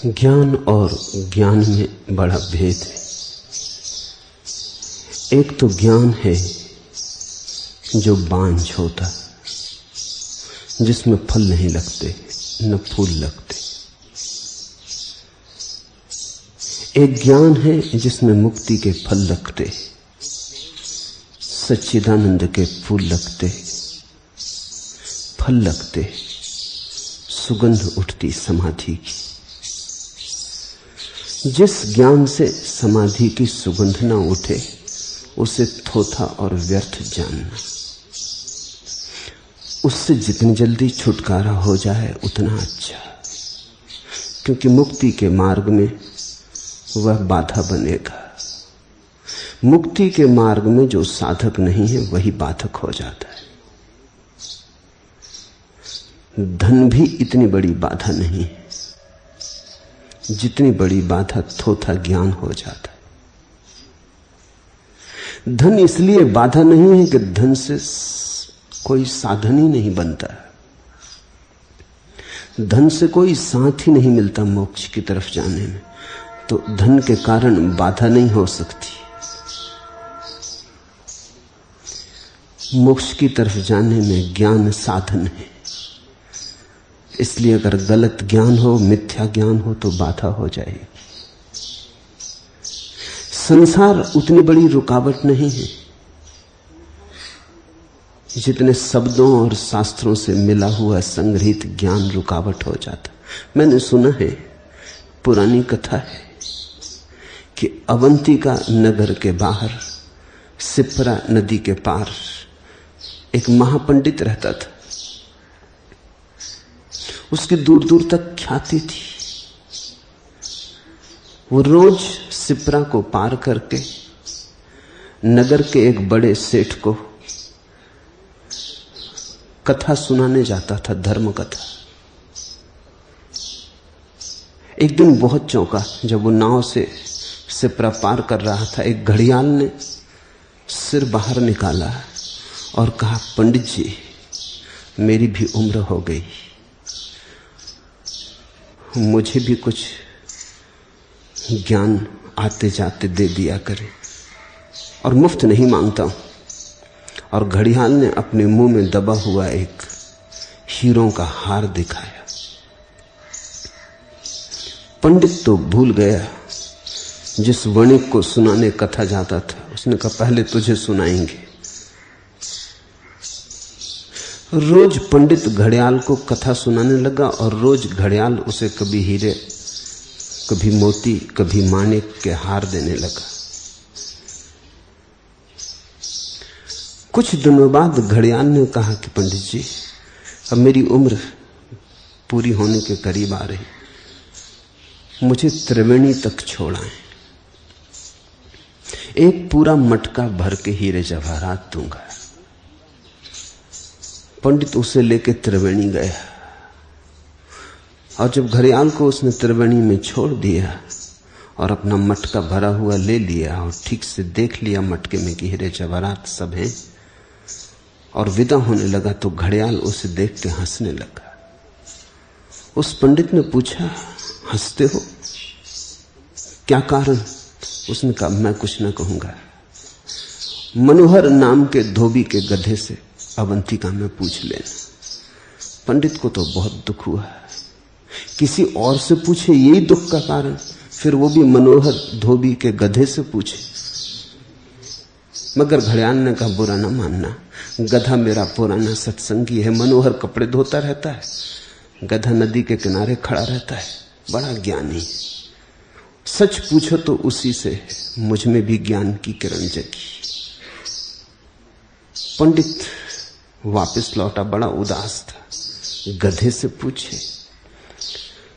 ज्ञान और ज्ञान में बड़ा भेद है। एक तो ज्ञान है जो बांझ होता है, जिसमें फल नहीं लगते न फूल लगते। एक ज्ञान है जिसमें मुक्ति के फल लगते, सच्चिदानंद के फूल लगते, फल लगते, सुगंध उठती समाधि की। जिस ज्ञान से समाधि की सुगंध न उठे उसे थोथा और व्यर्थ जानना। उससे जितनी जल्दी छुटकारा हो जाए उतना अच्छा, क्योंकि मुक्ति के मार्ग में वह बाधा बनेगा। मुक्ति के मार्ग में जो साधक नहीं है वही बाधक हो जाता है। धन भी इतनी बड़ी बाधा नहीं है जितनी बड़ी बाधा थोथा ज्ञान हो जाता है। धन इसलिए बाधा नहीं है कि धन से कोई साधन ही नहीं बनता, धन से कोई साथ ही नहीं मिलता मोक्ष की तरफ जाने में, तो धन के कारण बाधा नहीं हो सकती। मोक्ष की तरफ जाने में ज्ञान साधन है, इसलिए अगर गलत ज्ञान हो, मिथ्या ज्ञान हो तो बाधा हो जाएगी। संसार उतनी बड़ी रुकावट नहीं है जितने शब्दों और शास्त्रों से मिला हुआ संग्रहित ज्ञान रुकावट हो जाता। मैंने सुना है, पुरानी कथा है कि अवंतिका नगर के बाहर सिप्रा नदी के पार एक महापंडित रहता था। उसकी दूर दूर तक ख्याति थी। वो रोज सिप्रा को पार करके नगर के एक बड़े सेठ को कथा सुनाने जाता था, धर्म कथा। एक दिन बहुत चौंका जब वो नाव से सिप्रा पार कर रहा था। एक घड़ियाल ने सिर बाहर निकाला और कहा, पंडित जी, मेरी भी उम्र हो गई, मुझे भी कुछ ज्ञान आते जाते दे दिया करे, और मुफ्त नहीं मांगता हूं। और घड़ियाल ने अपने मुंह में दबा हुआ एक हीरों का हार दिखाया। पंडित तो भूल गया, जिस वणिक को सुनाने कथा जाता था उसने कहा, पहले तुझे सुनाएंगे। रोज पंडित घड़ियाल को कथा सुनाने लगा और रोज घड़ियाल उसे कभी हीरे, कभी मोती, कभी माणिक के हार देने लगा। कुछ दिनों बाद घड़ियाल ने कहा कि पंडित जी, अब मेरी उम्र पूरी होने के करीब आ रही, मुझे त्रिवेणी तक छोड़ाएं, एक पूरा मटका भर के हीरे जवाहरात दूंगा। पंडित उसे लेके त्रिवेणी गया, और जब घड़ियाल को उसने त्रिवेणी में छोड़ दिया और अपना मटका भरा हुआ ले लिया और ठीक से देख लिया मटके में कि हीरे जवाहरात सब हैं, और विदा होने लगा, तो घड़ियाल उसे देख के हंसने लगा। उस पंडित ने पूछा, हंसते हो, क्या कारण? उसने कहा, मैं कुछ न कहूंगा, मनोहर नाम के धोबी के गधे से अवंतिका में पूछ लेना। पंडित को तो बहुत दुख हुआ, किसी और से पूछे यही दुख का कारण, फिर वो भी मनोहर धोबी के गधे से पूछे। मगर घड़ियाल ने कहा, बुरा ना मानना, गधा मेरा पुराना सत्संगी है, मनोहर कपड़े धोता रहता है, गधा नदी के किनारे खड़ा रहता है, बड़ा ज्ञानी। सच पूछो तो उसी से मुझ में भी ज्ञान की किरण जगी। पंडित वापस लौटा, बड़ा उदास था, गधे से पूछे,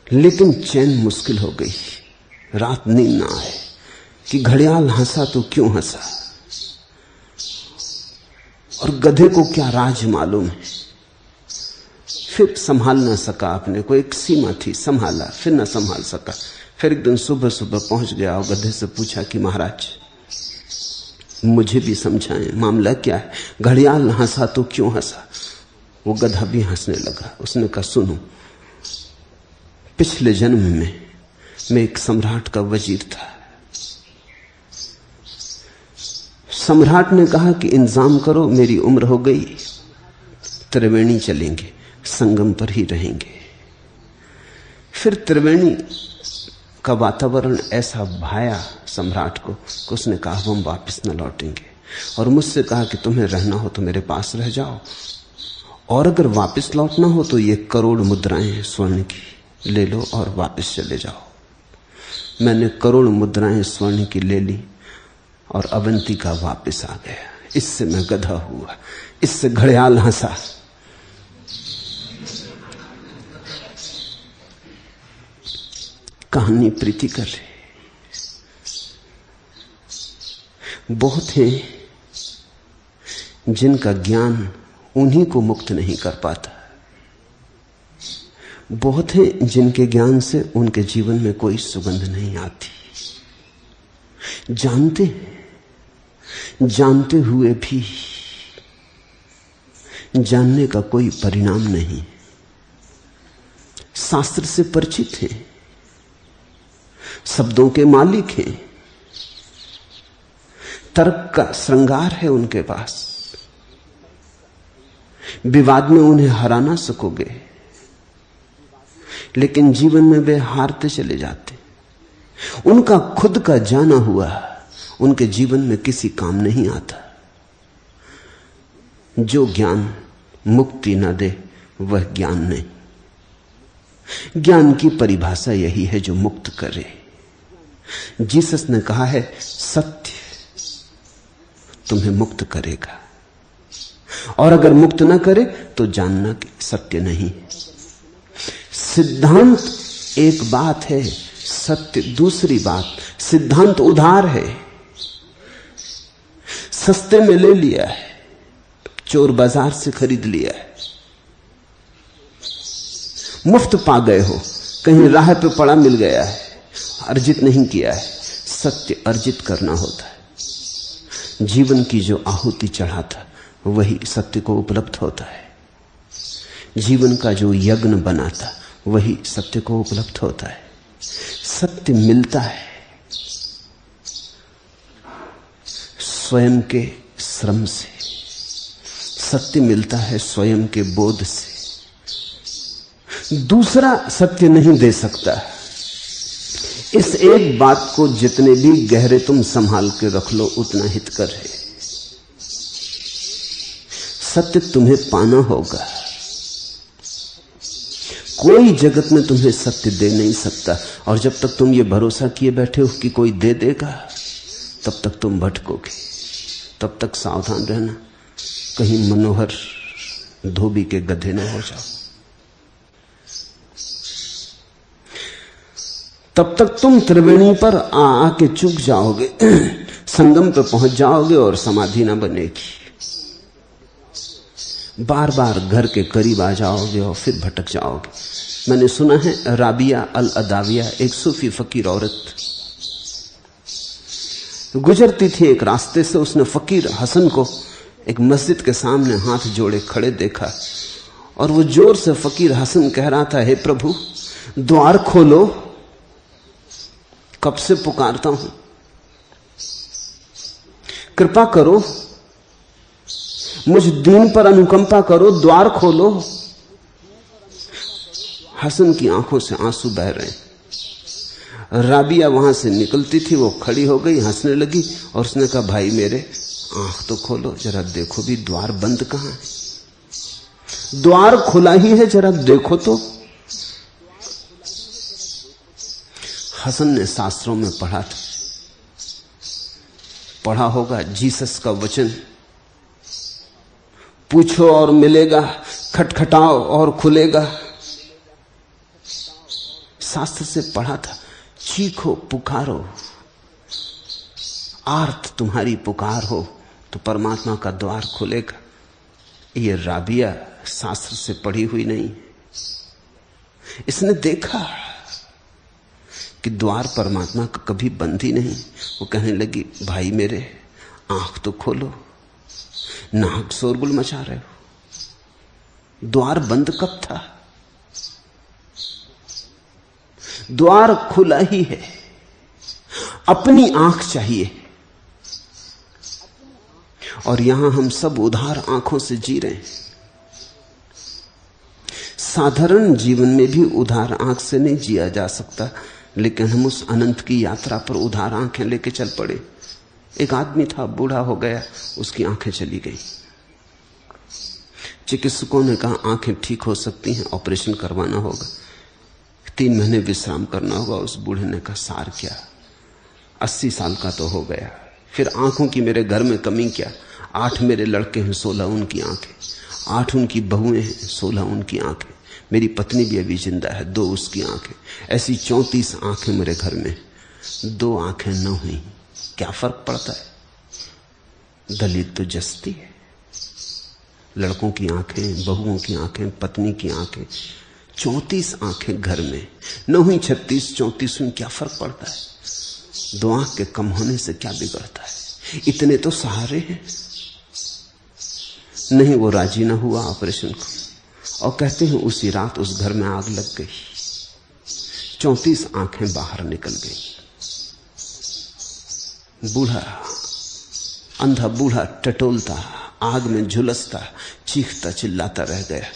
लेकिन चैन मुश्किल हो गई। रात नींद ना आए कि घड़ियाल हंसा तो क्यों हंसा, और गधे को क्या राज मालूम है। फिर संभाल ना सका अपने को, एक सीमा थी, संभाला, फिर ना संभाल सका। फिर एक दिन सुबह सुबह पहुंच गया और गधे से पूछा कि महाराज, मुझे भी समझाएं, मामला क्या है? घड़ियाल हंसा तो क्यों हंसा? वो गधा भी हंसने लगा। उसने कहा, सुनो, पिछले जन्म में मैं एक सम्राट का वजीर था। सम्राट ने कहा कि इंतजाम करो, मेरी उम्र हो गई, त्रिवेणी चलेंगे, संगम पर ही रहेंगे। फिर त्रिवेणी का वातावरण ऐसा भाया सम्राट को कि उसने कहा हम वापस न लौटेंगे, और मुझसे कहा कि तुम्हें रहना हो तो मेरे पास रह जाओ, और अगर वापस लौटना हो तो ये करोड़ मुद्राएं हैं स्वर्ण की, ले लो और वापस चले जाओ। मैंने करोड़ मुद्राएं स्वर्ण की ले ली और अवंतिका वापस आ गया। इससे मैं गधा हुआ, इससे घड़ियाल हंसा। कहानी प्रीतिकर है। बहुत हैं जिनका ज्ञान उन्हीं को मुक्त नहीं कर पाता। बहुत हैं जिनके ज्ञान से उनके जीवन में कोई सुगंध नहीं आती। जानते हुए भी जानने का कोई परिणाम नहीं। शास्त्र से परिचित हैं, शब्दों के मालिक हैं, तर्क का श्रृंगार है उनके पास, विवाद में उन्हें हरा ना सकोगे, लेकिन जीवन में वे हारते चले जाते। उनका खुद का जाना हुआ उनके जीवन में किसी काम नहीं आता। जो ज्ञान मुक्ति न दे वह ज्ञान नहीं। ज्ञान की परिभाषा यही है जो मुक्त करे। जीसस ने कहा है सत्य तुम्हें मुक्त करेगा, और अगर मुक्त ना करे तो जानना कि सत्य नहीं। सिद्धांत एक बात है, सत्य दूसरी बात। सिद्धांत उधार है, सस्ते में ले लिया है, चोर बाजार से खरीद लिया है, मुफ्त पा गए हो, कहीं राह पे पड़ा मिल गया है, अर्जित नहीं किया है। सत्य अर्जित करना होता है। जीवन की जो आहुति चढ़ाता वही सत्य को उपलब्ध होता है। जीवन का जो यज्ञ बनाता वही सत्य को उपलब्ध होता है। सत्य मिलता है स्वयं के श्रम से, सत्य मिलता है स्वयं के बोध से। दूसरा सत्य नहीं दे सकता। इस एक बात को जितने भी गहरे तुम संभाल के रख लो उतना हितकर है। सत्य तुम्हें पाना होगा। कोई जगत में तुम्हें सत्य दे नहीं सकता, और जब तक तुम ये भरोसा किए बैठे हो कि कोई दे देगा तब तक तुम भटकोगे। तब तक सावधान रहना कहीं मनोहर धोबी के गधे न हो जाओ। तब तक तुम त्रिवेणी पर आके चूक जाओगे, संगम पे पहुंच जाओगे और समाधि ना बनेगी। बार बार घर के करीब आ जाओगे और फिर भटक जाओगे। मैंने सुना है राबिया अल अदाविया, एक सूफी फकीर औरत, गुजरती थी एक रास्ते से। उसने फकीर हसन को एक मस्जिद के सामने हाथ जोड़े खड़े देखा, और वो जोर से फकीर हसन कह रहा था, हे प्रभु द्वार खोलो, कब से पुकारता हूं, कृपा करो, मुझ दीन पर अनुकंपा करो, द्वार खोलो। हसन की आंखों से आंसू बह रहे हैं। राबिया वहां से निकलती थी, वो खड़ी हो गई, हंसने लगी, और उसने कहा, भाई मेरे आंख तो खोलो, जरा देखो भी द्वार बंद कहां है, द्वार खुला ही है, जरा देखो तो। हसन ने शास्त्रों में पढ़ा होगा जीसस का वचन, पूछो और मिलेगा, खटखटाओ और खुलेगा। शास्त्र से पढ़ा था, चीखो पुकारो, आर्त तुम्हारी पुकार हो तो परमात्मा का द्वार खुलेगा। ये राबिया शास्त्र से पढ़ी हुई नहीं, इसने देखा कि द्वार परमात्मा का कभी बंद ही नहीं। वो कहने लगी, भाई मेरे आंख तो खोलो, नाहक शोरगुल मचा रहे हो, द्वार बंद कब था? द्वार खुला ही है, अपनी आंख चाहिए। और यहां हम सब उधार आंखों से जी रहे हैं। साधारण जीवन में भी उधार आंख से नहीं जिया जा सकता, लेकिन हम उस अनंत की यात्रा पर उधार आंखें लेके चल पड़े। एक आदमी था, बूढ़ा हो गया, उसकी आंखें चली गई। चिकित्सकों ने कहा आंखें ठीक हो सकती हैं, ऑपरेशन करवाना होगा, 3 महीने विश्राम करना होगा। उस बूढ़े ने कहा सार क्या, 80 साल का तो हो गया, फिर आंखों की मेरे घर में कमी क्या। 8 मेरे लड़के हैं, 16 उनकी आंखें, 8 उनकी बहुएं हैं, 16 उनकी आंखें, मेरी पत्नी भी अभी जिंदा है, 2 उसकी आंखें, ऐसी 34 आंखें मेरे घर में, 2 आंखें न हुई, क्या फर्क पड़ता है। दलित तो जस्ती है, लड़कों की आंखें, बहुओं की आंखें, पत्नी की आंखें, 34 आंखें घर में, न हुई 36, 34 हुई, क्या फर्क पड़ता है। 2 आंख के कम होने से क्या बिगड़ता है, इतने तो सहारे हैं। नहीं, वो राजी ना हुआ ऑपरेशन को, और कहते हैं उसी रात उस घर में आग लग गई, 34 आंखें बाहर निकल गई। बूढ़ा, अंधा बूढ़ा टटोलता, आग में झुलसता, चीखता चिल्लाता रह गया।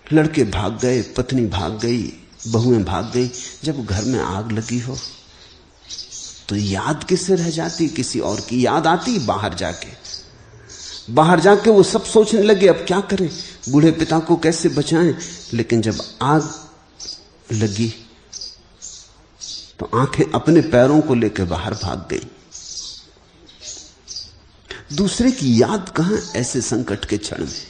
लड़के भाग गए, पत्नी भाग गई, बहुएं भाग गई। जब घर में आग लगी हो तो याद किससे रह जाती, किसी और की याद आती। बाहर जाके वो सब सोचने लगे अब क्या करें, बूढ़े पिता को कैसे बचाएं। लेकिन जब आग लगी तो आंखें अपने पैरों को लेकर बाहर भाग गई। दूसरे की याद कहां ऐसे संकट के क्षण में,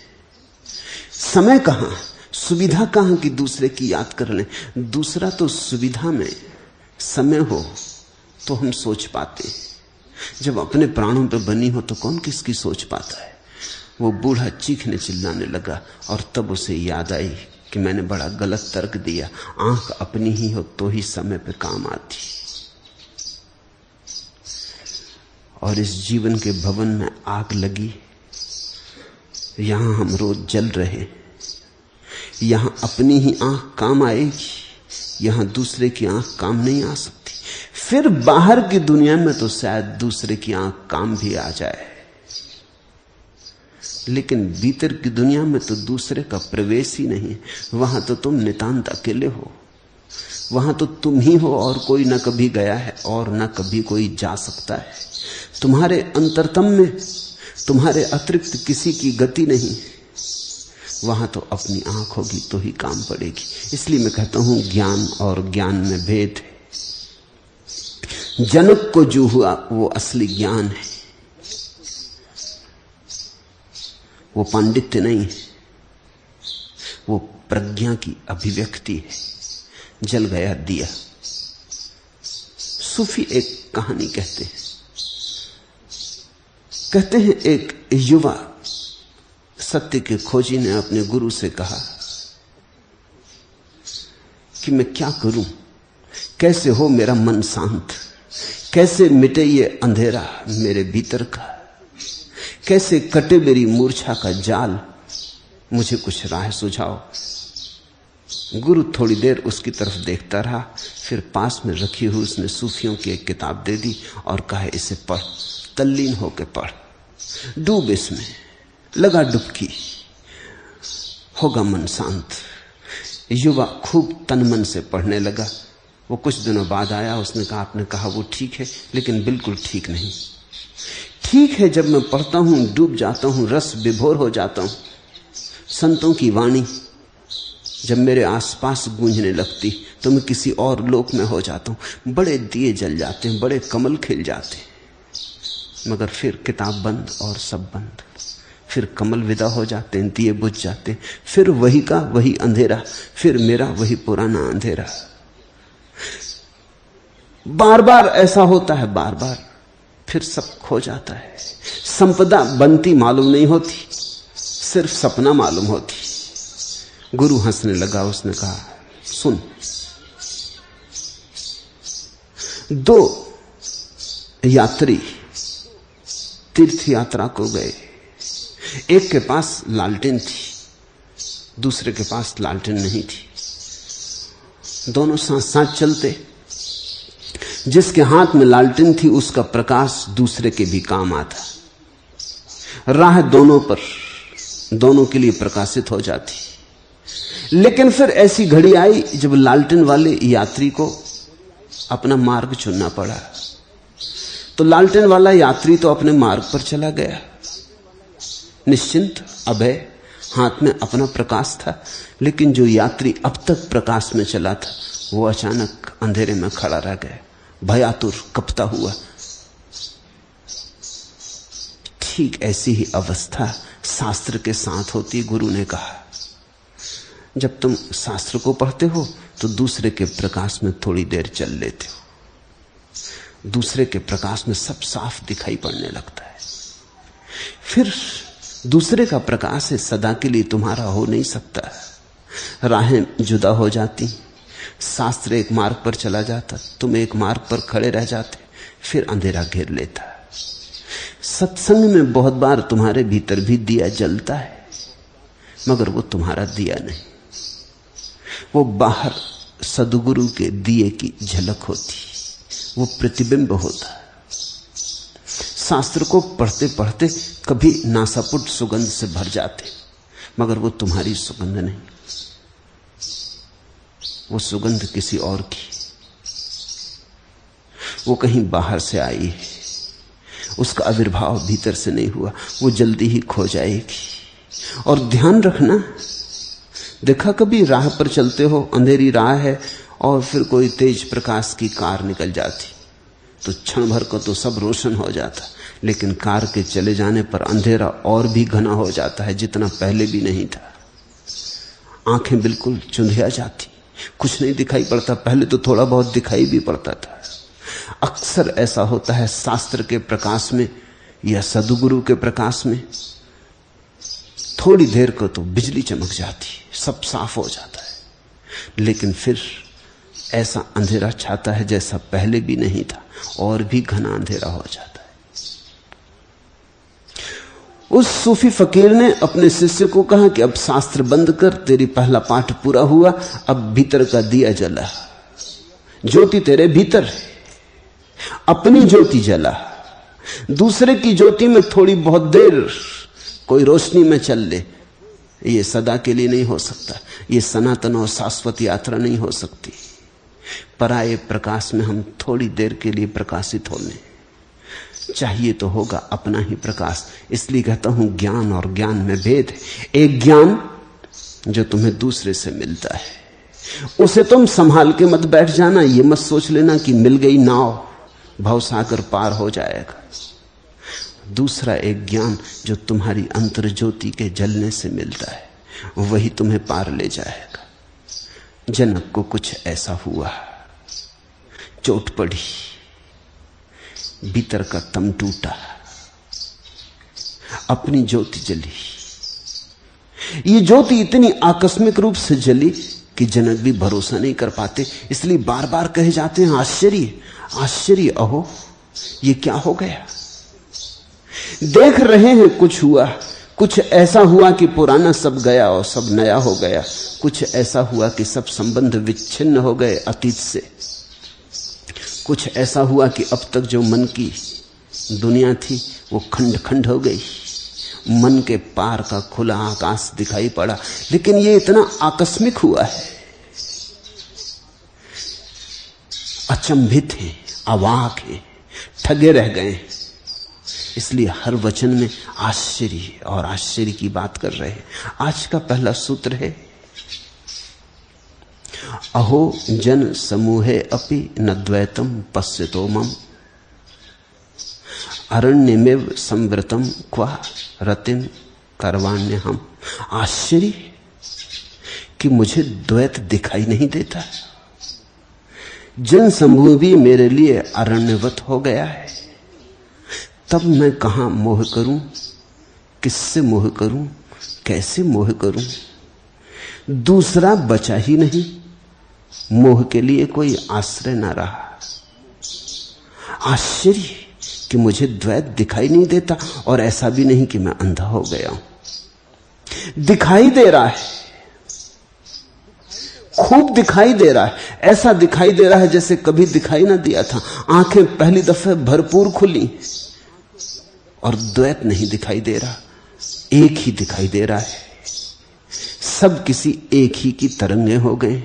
समय कहां, सुविधा कहां कि दूसरे की याद कर लें। दूसरा तो सुविधा में, समय हो तो हम सोच पाते हैं, जब अपने प्राणों पे बनी हो तो कौन किसकी सोच पाता है। वो बूढ़ा चीखने चिल्लाने लगा और तब उसे याद आई कि मैंने बड़ा गलत तर्क दिया, आंख अपनी ही हो तो ही समय पे काम आती। और इस जीवन के भवन में आग लगी, यहां हम रोज जल रहे, यहां अपनी ही आंख काम आएगी, यहां दूसरे की आंख काम नहीं आ सकती। फिर बाहर की दुनिया में तो शायद दूसरे की आंख काम भी आ जाए, लेकिन भीतर की दुनिया में तो दूसरे का प्रवेश ही नहीं। वहां तो तुम नितांत अकेले हो, वहां तो तुम ही हो और कोई न कभी गया है और न कभी कोई जा सकता है। तुम्हारे अंतरतम में तुम्हारे अतिरिक्त किसी की गति नहीं। वहां तो अपनी आंख होगी तो ही काम पड़ेगी। इसलिए मैं कहता हूं ज्ञान और ज्ञान में भेद है। जनक को जो हुआ वो असली ज्ञान है, वो पांडित्य नहीं है, वो प्रज्ञा की अभिव्यक्ति है। जल गया दिया। सूफी एक कहानी कहते हैं एक युवा सत्य के खोजी ने अपने गुरु से कहा कि मैं क्या करूं, कैसे हो मेरा मन शांत, कैसे मिटे ये अंधेरा मेरे भीतर का, कैसे कटे मेरी मूर्छा का जाल, मुझे कुछ राह सुझाओ। गुरु थोड़ी देर उसकी तरफ देखता रहा, फिर पास में रखी हुई उसने सूफियों की एक किताब दे दी और कहा इसे पढ़, तल्लीन होकर पढ़, डूब इसमें, लगा डुबकी, होगा मन शांत। युवा खूब तन मन से पढ़ने लगा। वो कुछ दिनों बाद आया, उसने कहा आपने कहा वो ठीक है, लेकिन बिल्कुल ठीक नहीं। ठीक है, जब मैं पढ़ता हूं डूब जाता हूं, रस विभोर हो जाता हूं। संतों की वाणी जब मेरे आसपास गूंजने लगती तो मैं किसी और लोक में हो जाता हूं। बड़े दिए जल जाते हैं, बड़े कमल खिल जाते हैं, मगर फिर किताब बंद और सब बंद। फिर कमल विदा हो जाते हैं, दिए बुझ जाते हैं, फिर वही का वही अंधेरा, फिर मेरा वही पुराना अंधेरा। बार बार ऐसा होता है, बार बार, फिर सब खो जाता है। संपदा बनती मालूम नहीं होती, सिर्फ सपना मालूम होती। गुरु हंसने लगा, उसने कहा सुन, 2 यात्री तीर्थ यात्रा को गए। एक के पास लालटेन थी, दूसरे के पास लालटेन नहीं थी। दोनों साथ साथ चलते। जिसके हाथ में लालटेन थी उसका प्रकाश दूसरे के भी काम आता। राह दोनों पर, दोनों के लिए प्रकाशित हो जाती। लेकिन फिर ऐसी घड़ी आई जब लालटेन वाले यात्री को अपना मार्ग चुनना पड़ा। तो लालटेन वाला यात्री तो अपने मार्ग पर चला गया, निश्चिंत, अभय, हाथ में अपना प्रकाश था। लेकिन जो यात्री अब तक प्रकाश में चला था वो अचानक अंधेरे में खड़ा रह गया, भयातुर, कपता हुआ। ठीक ऐसी ही अवस्था शास्त्र के साथ होती। गुरु ने कहा, जब तुम शास्त्र को पढ़ते हो तो दूसरे के प्रकाश में थोड़ी देर चल लेते हो, दूसरे के प्रकाश में सब साफ दिखाई पड़ने लगता है। फिर दूसरे का प्रकाश है, सदा के लिए तुम्हारा हो नहीं सकता। राहें जुदा हो जाती, शास्त्र एक मार्ग पर चला जाता, तुम एक मार्ग पर खड़े रह जाते, फिर अंधेरा घेर लेता। सत्संग में बहुत बार तुम्हारे भीतर भी दिया जलता है, मगर वो तुम्हारा दिया नहीं, वो बाहर सद्गुरु के दिए की झलक होती, वो प्रतिबिंब होता। शास्त्र को पढ़ते पढ़ते कभी नासापुट सुगंध से भर जाते, मगर वो तुम्हारी सुगंध नहीं, वो सुगंध किसी और की, वो कहीं बाहर से आई है, उसका आविर्भाव भीतर से नहीं हुआ, वो जल्दी ही खो जाएगी। और ध्यान रखना, देखा कभी राह पर चलते हो, अंधेरी राह है और फिर कोई तेज प्रकाश की कार निकल जाती तो क्षण भर को तो सब रोशन हो जाता, लेकिन कार के चले जाने पर अंधेरा और भी घना हो जाता है, जितना पहले भी नहीं था। आंखें बिल्कुल चुंधिया जाती, कुछ नहीं दिखाई पड़ता, पहले तो थोड़ा बहुत दिखाई भी पड़ता था। अक्सर ऐसा होता है शास्त्र के प्रकाश में या सद्गुरु के प्रकाश में, थोड़ी देर को तो बिजली चमक जाती, सब साफ हो जाता है, लेकिन फिर ऐसा अंधेरा छाता है जैसा पहले भी नहीं था, और भी घना अंधेरा हो जाता है। उस सूफी फकीर ने अपने शिष्य को कहा कि अब शास्त्र बंद कर, तेरी पहला पाठ पूरा हुआ, अब भीतर का दिया जला, ज्योति तेरे भीतर है, अपनी ज्योति जला। दूसरे की ज्योति में थोड़ी बहुत देर कोई रोशनी में चल ले, ये सदा के लिए नहीं हो सकता, ये सनातन और शाश्वत यात्रा नहीं हो सकती। पराये प्रकाश में हम थोड़ी देर के लिए प्रकाशित होने चाहिए तो होगा अपना ही प्रकाश। इसलिए कहता हूं ज्ञान और ज्ञान में भेद है। एक ज्ञान जो तुम्हें दूसरे से मिलता है, उसे तुम संभाल के मत बैठ जाना, ये मत सोच लेना कि मिल गई नाव, भवसागर पार हो जाएगा। दूसरा एक ज्ञान जो तुम्हारी अंतर ज्योति के जलने से मिलता है, वही तुम्हें पार ले जाएगा। जनक को कुछ ऐसा हुआ, चोट पड़ी, भीतर का तम टूटा, अपनी ज्योति जली। ये ज्योति इतनी आकस्मिक रूप से जली कि जनक भी भरोसा नहीं कर पाते, इसलिए बार बार कहे जाते हैं आश्चर्य आश्चर्य, अहो ये क्या हो गया। देख रहे हैं कुछ हुआ, कुछ ऐसा हुआ कि पुराना सब गया और सब नया हो गया, कुछ ऐसा हुआ कि सब संबंध विच्छिन्न हो गए अतीत से, कुछ ऐसा हुआ कि अब तक जो मन की दुनिया थी वो खंड खंड हो गई, मन के पार का खुला आकाश दिखाई पड़ा। लेकिन ये इतना आकस्मिक हुआ है, अचंभित है, अवाक है, ठगे रह गए। इसलिए हर वचन में आश्चर्य और आश्चर्य की बात कर रहे हैं। आज का पहला सूत्र है, अहो जन समूहे अपि न द्वैतम पश्यतो मम अरण्यमेव संवृतम क्वा रतिम करवाण्य हम। आश्चर्य कि मुझे द्वैत दिखाई नहीं देता, जन समूह भी मेरे लिए अरण्यवत हो गया है, तब मैं कहां मोह करूं, किससे मोह करूं, कैसे मोह करूं। दूसरा बचा ही नहीं, मोह के लिए कोई आश्रय ना रहा। आश्चर्य कि मुझे द्वैत दिखाई नहीं देता, और ऐसा भी नहीं कि मैं अंधा हो गया हूं, दिखाई दे रहा है। खूब दिखाई दे रहा है, ऐसा दिखाई दे रहा है जैसे कभी दिखाई ना दिया था। आंखें पहली दफे भरपूर खुली और द्वैत नहीं दिखाई दे रहा, एक ही दिखाई दे रहा है। सब किसी एक ही की तरंगें हो गए,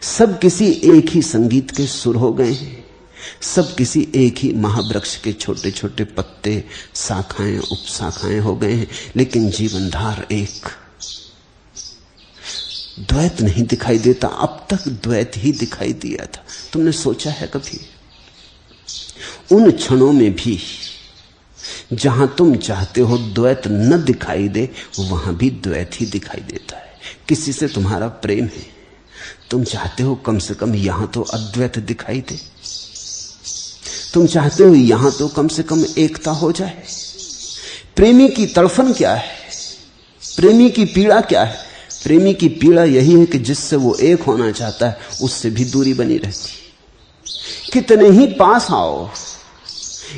सब किसी एक ही संगीत के सुर हो गए, सब किसी एक ही महावृक्ष के छोटे छोटे पत्ते, शाखाएं उपशाखाएं हो गए हैं, लेकिन जीवनधार एक। द्वैत नहीं दिखाई देता। अब तक द्वैत ही दिखाई दिया था। तुमने सोचा है कभी? उन क्षणों में भी जहां तुम चाहते हो द्वैत न दिखाई दे, वहां भी द्वैत ही दिखाई देता है। किसी से तुम्हारा प्रेम है, तुम चाहते हो कम से कम यहां तो अद्वैत दिखाई दे, तुम चाहते हो यहां तो कम से कम एकता हो जाए। प्रेमी की तड़फन क्या है? प्रेमी की पीड़ा क्या है? प्रेमी की पीड़ा यही है कि जिससे वो एक होना चाहता है उससे भी दूरी बनी रहती। कितने ही पास आओ,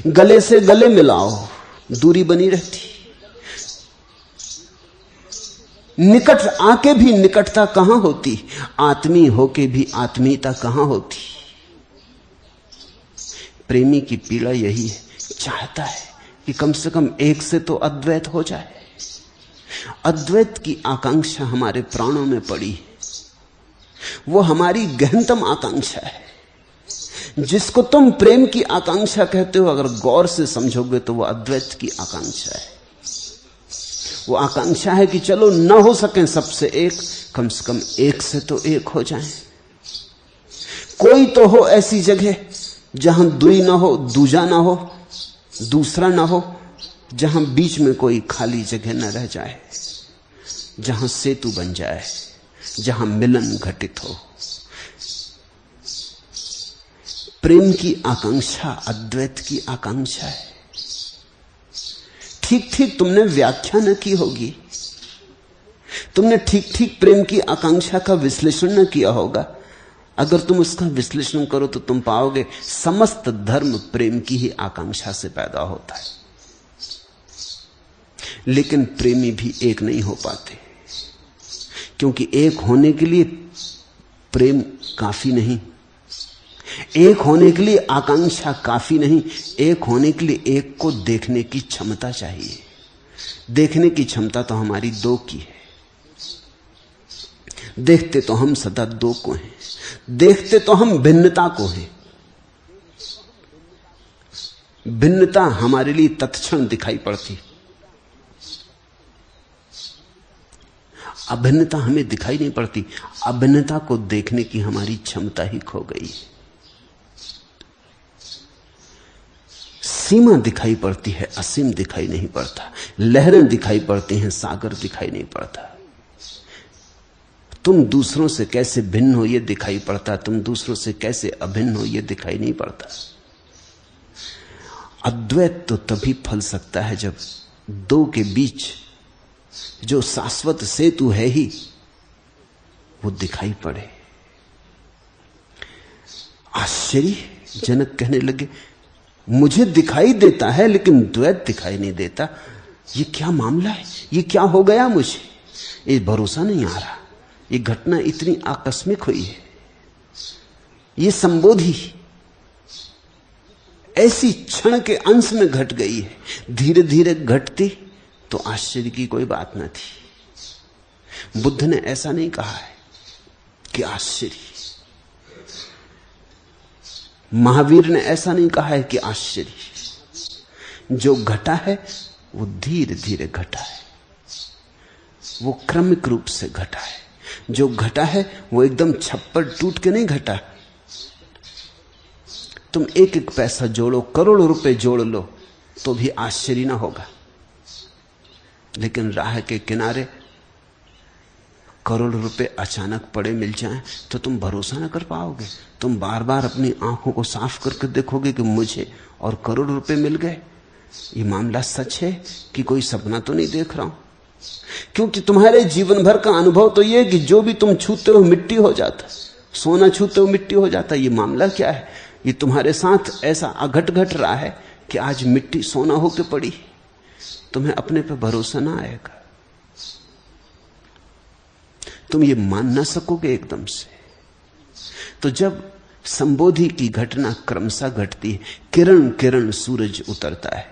गले से गले मिलाओ, दूरी बनी रहती। निकट आके भी निकटता कहां होती, आत्मीय होके भी आत्मीयता कहां होती। प्रेमी की पीड़ा यही है, चाहता है कि कम से कम एक से तो अद्वैत हो जाए। अद्वैत की आकांक्षा हमारे प्राणों में पड़ी है, वो हमारी गहनतम आकांक्षा है। जिसको तुम प्रेम की आकांक्षा कहते हो, अगर गौर से समझोगे तो वो अद्वैत की आकांक्षा है। वो आकांक्षा है कि चलो न हो सके सबसे एक, कम से कम एक से तो एक हो जाएं। कोई तो हो ऐसी जगह जहां दुई ना हो, दूजा ना हो, दूसरा ना हो, जहां बीच में कोई खाली जगह न रह जाए, जहां सेतु बन जाए, जहां मिलन घटित हो। प्रेम की आकांक्षा अद्वैत की आकांक्षा है। ठीक ठीक तुमने व्याख्या न की होगी, तुमने ठीक ठीक प्रेम की आकांक्षा का विश्लेषण न किया होगा। अगर तुम उसका विश्लेषण करो तो तुम पाओगे समस्त धर्म प्रेम की ही आकांक्षा से पैदा होता है। लेकिन प्रेमी भी एक नहीं हो पाते, क्योंकि एक होने के लिए प्रेम काफी नहीं, एक होने के लिए आकांक्षा काफी नहीं, एक होने के लिए एक को देखने की क्षमता चाहिए। देखने की क्षमता तो हमारी दो की है। देखते तो हम सदा दो को हैं, देखते तो हम भिन्नता को हैं। भिन्नता हमारे लिए तत्क्षण दिखाई पड़ती, अभिन्नता हमें दिखाई नहीं पड़ती। अभिन्नता को देखने की हमारी क्षमता ही खो गई है। सीमा दिखाई पड़ती है, असीम दिखाई नहीं पड़ता। लहरें दिखाई पड़ती हैं, सागर दिखाई नहीं पड़ता। तुम दूसरों से कैसे भिन्न हो यह दिखाई पड़ता, तुम दूसरों से कैसे अभिन्न हो यह दिखाई नहीं पड़ता। अद्वैत तो तभी फल सकता है जब दो के बीच जो शाश्वत सेतु है ही वो दिखाई पड़े। आश्चर्यजनक कहने लगे, मुझे दिखाई देता है लेकिन द्वैत दिखाई नहीं देता। ये क्या मामला है? ये क्या हो गया मुझे? ये भरोसा नहीं आ रहा। ये घटना इतनी आकस्मिक हुई है, ये संबोधि ऐसी क्षण के अंश में घट गई है। धीरे धीरे घटती तो आश्चर्य की कोई बात न थी। बुद्ध ने ऐसा नहीं कहा है कि आश्चर्य, महावीर ने ऐसा नहीं कहा है कि आश्चर्य। जो घटा है वो धीरे धीरे घटा है, वो क्रमिक रूप से घटा है। जो घटा है वो एकदम छप्पर टूट के नहीं घटा। तुम एक एक पैसा जोड़ो, करोड़ों रुपए जोड़ लो तो भी आश्चर्य ना होगा। लेकिन राह के किनारे करोड़ रुपए अचानक पड़े मिल जाएं तो तुम भरोसा ना कर पाओगे। तुम बार बार अपनी आंखों को साफ करके देखोगे कि मुझे और करोड़ रुपए मिल गए। ये मामला सच है कि कोई सपना तो नहीं देख रहा हूं। क्योंकि तुम्हारे जीवन भर का अनुभव तो यह कि जो भी तुम छूते हो मिट्टी हो जाता, सोना छूते हो मिट्टी हो जाता। ये मामला क्या है? ये तुम्हारे साथ ऐसा अघट घट रहा है कि आज मिट्टी सोना होके पड़ी। तुम्हें अपने पे भरोसा ना आएगा। तुम ये मान ना सकोगे एकदम से। तो जब संबोधि की घटना क्रमशः घटती है, किरण किरण सूरज उतरता है,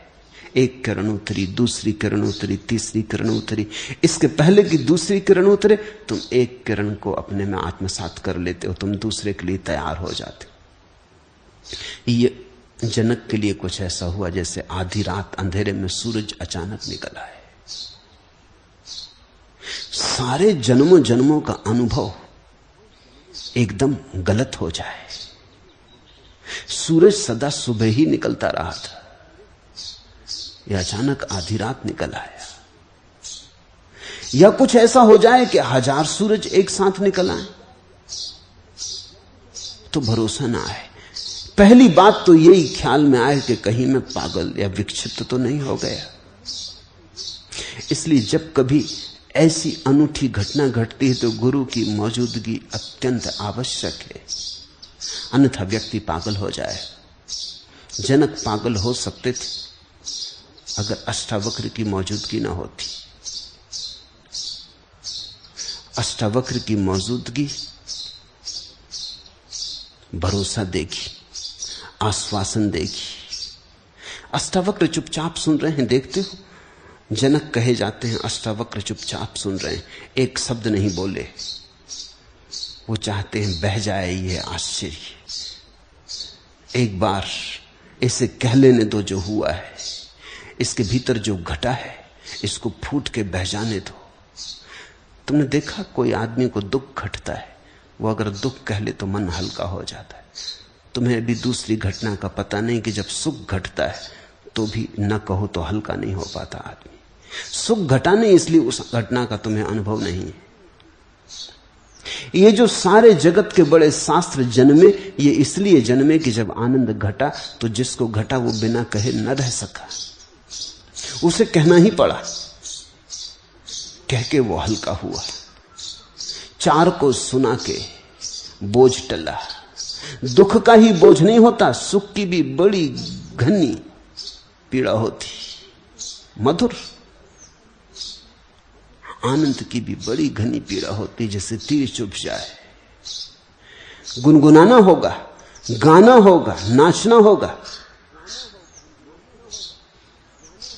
एक किरण उतरी, दूसरी किरण उतरी, तीसरी किरण उतरी, इसके पहले की दूसरी किरण उतरे, तुम एक किरण को अपने में आत्मसात कर लेते हो, तुम दूसरे के लिए तैयार हो जाते हो। ये जनक के लिए कुछ ऐसा हुआ जैसे आधी रात अंधेरे में सूरज अचानक निकला है। सारे जन्मों जन्मों का अनुभव एकदम गलत हो जाए। सूरज सदा सुबह ही निकलता रहा था, यह अचानक आधी रात निकल आया। या कुछ ऐसा हो जाए कि 1000 सूरज एक साथ निकल आए तो भरोसा ना आए। पहली बात तो यही ख्याल में आए कि कहीं मैं पागल या विक्षिप्त तो नहीं हो गया। इसलिए जब कभी ऐसी अनूठी घटना घटती है तो गुरु की मौजूदगी अत्यंत आवश्यक है, अन्यथा व्यक्ति पागल हो जाए। जनक पागल हो सकते थे अगर अष्टावक्र की मौजूदगी ना होती। अष्टावक्र की मौजूदगी भरोसा देगी, आश्वासन देगी। अष्टावक्र चुपचाप सुन रहे हैं, देखते हो जनक कहे जाते हैं, अष्टावक्र चुपचाप सुन रहे हैं, एक शब्द नहीं बोले। वो चाहते हैं बह जाए ये आश्चर्य, एक बार इसे कह लेने दो जो हुआ है, इसके भीतर जो घटा है इसको फूट के बह जाने दो। तुमने देखा कोई आदमी को दुख घटता है, वो अगर दुख कह ले तो मन हल्का हो जाता है। तुम्हें अभी दूसरी घटना का पता नहीं कि जब सुख घटता है तो भी न कहो तो हल्का नहीं हो पाता आदमी। सुख घटा नहीं इसलिए उस घटना का तुम्हें अनुभव नहीं है। ये जो सारे जगत के बड़े शास्त्र जन्मे, ये इसलिए जन्मे कि जब आनंद घटा तो जिसको घटा वो बिना कहे न रह सका, उसे कहना ही पड़ा, कह के वो हल्का हुआ। चार को सुना के बोझ टला। दुख का ही बोझ नहीं होता, सुख की भी बड़ी घनी पीड़ा होती, मधुर। आनंद की भी बड़ी घनी पीड़ा होती, जैसे तीर चुभ जाए। गुनगुनाना होगा, गाना होगा, नाचना होगा।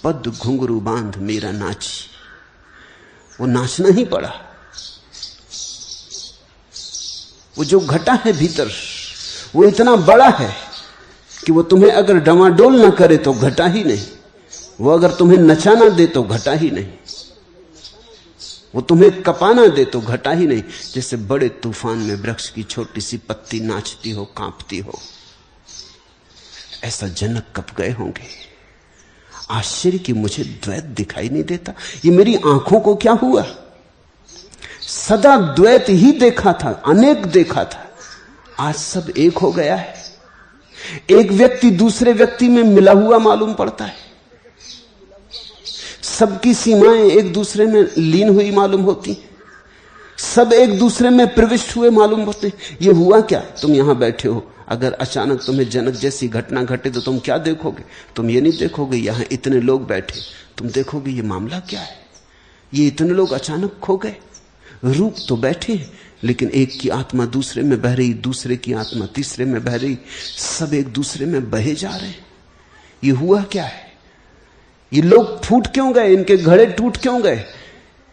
पद घुंघरू बांध मेरा नाची, वो नाचना ही पड़ा। वो जो घटा है भीतर वो इतना बड़ा है कि वो तुम्हें अगर डमाडोल ना करे तो घटा ही नहीं, वो अगर तुम्हें नचा ना दे तो घटा ही नहीं, वो तुम्हें कपाना दे तो घटा ही नहीं। जैसे बड़े तूफान में वृक्ष की छोटी सी पत्ती नाचती हो, कांपती हो, ऐसा जनक कब गए होंगे। आश्चर्य कि मुझे द्वैत दिखाई नहीं देता, ये मेरी आंखों को क्या हुआ। सदा द्वैत ही देखा था, अनेक देखा था, आज सब एक हो गया है। एक व्यक्ति दूसरे व्यक्ति में मिला हुआ मालूम पड़ता है, सबकी सीमाएं एक दूसरे में लीन हुई मालूम होती, सब एक दूसरे में प्रविष्ट हुए मालूम होते। ये हुआ क्या? तुम यहां बैठे हो, अगर अचानक तुम्हें जनक जैसी घटना घटे तो तुम क्या देखोगे? तुम ये नहीं देखोगे यहां इतने लोग बैठे, तुम देखोगे ये मामला क्या है, ये इतने लोग अचानक खो गए। रूप तो बैठे लेकिन एक की आत्मा दूसरे में बह रही, दूसरे की आत्मा तीसरे में बह रही, सब एक दूसरे में बहे जा रहे हैं। ये हुआ क्या है? ये लोग फूट क्यों गए? इनके घड़े टूट क्यों गए?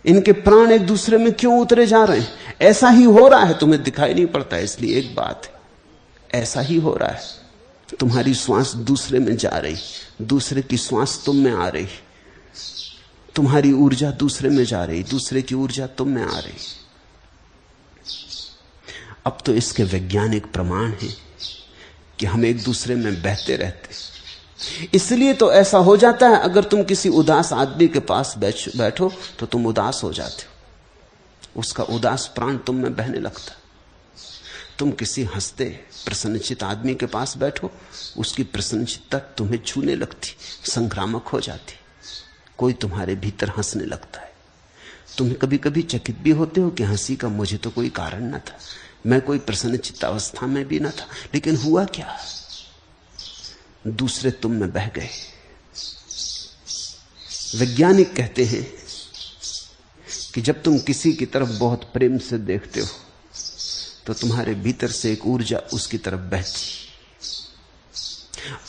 इनके प्राण एक दूसरे में क्यों उतरे जा रहे हैं? ऐसा ही हो रहा है, तुम्हें दिखाई नहीं पड़ता। इसलिए एक बात है, ऐसा ही हो रहा है। तुम्हारी श्वास दूसरे में जा रही, दूसरे की श्वास तुम में आ रही, तुम्हारी ऊर्जा दूसरे में जा रही, दूसरे की ऊर्जा तुम में आ रही। अब तो इसके वैज्ञानिक प्रमाण हैं कि हम एक दूसरे में बहते रहते। इसलिए तो ऐसा हो जाता है, अगर तुम किसी उदास आदमी के पास बैठो तो तुम उदास हो जाते हो, उसका उदास प्राण तुम में बहने लगता। तुम किसी हंसते प्रसन्नचित आदमी के पास बैठो, उसकी प्रसन्नचित्ता तुम्हें छूने लगती, संक्रामक हो जाती, कोई तुम्हारे भीतर हंसने लगता है। तुम कभी कभी चकित भी होते हो कि हंसी का मुझे तो कोई कारण न था, मैं कोई प्रसन्नचित्त अवस्था में भी न था, लेकिन हुआ क्या? दूसरे तुम में बह गए। वैज्ञानिक कहते हैं कि जब तुम किसी की तरफ बहुत प्रेम से देखते हो तो तुम्हारे भीतर से एक ऊर्जा उसकी तरफ बहती।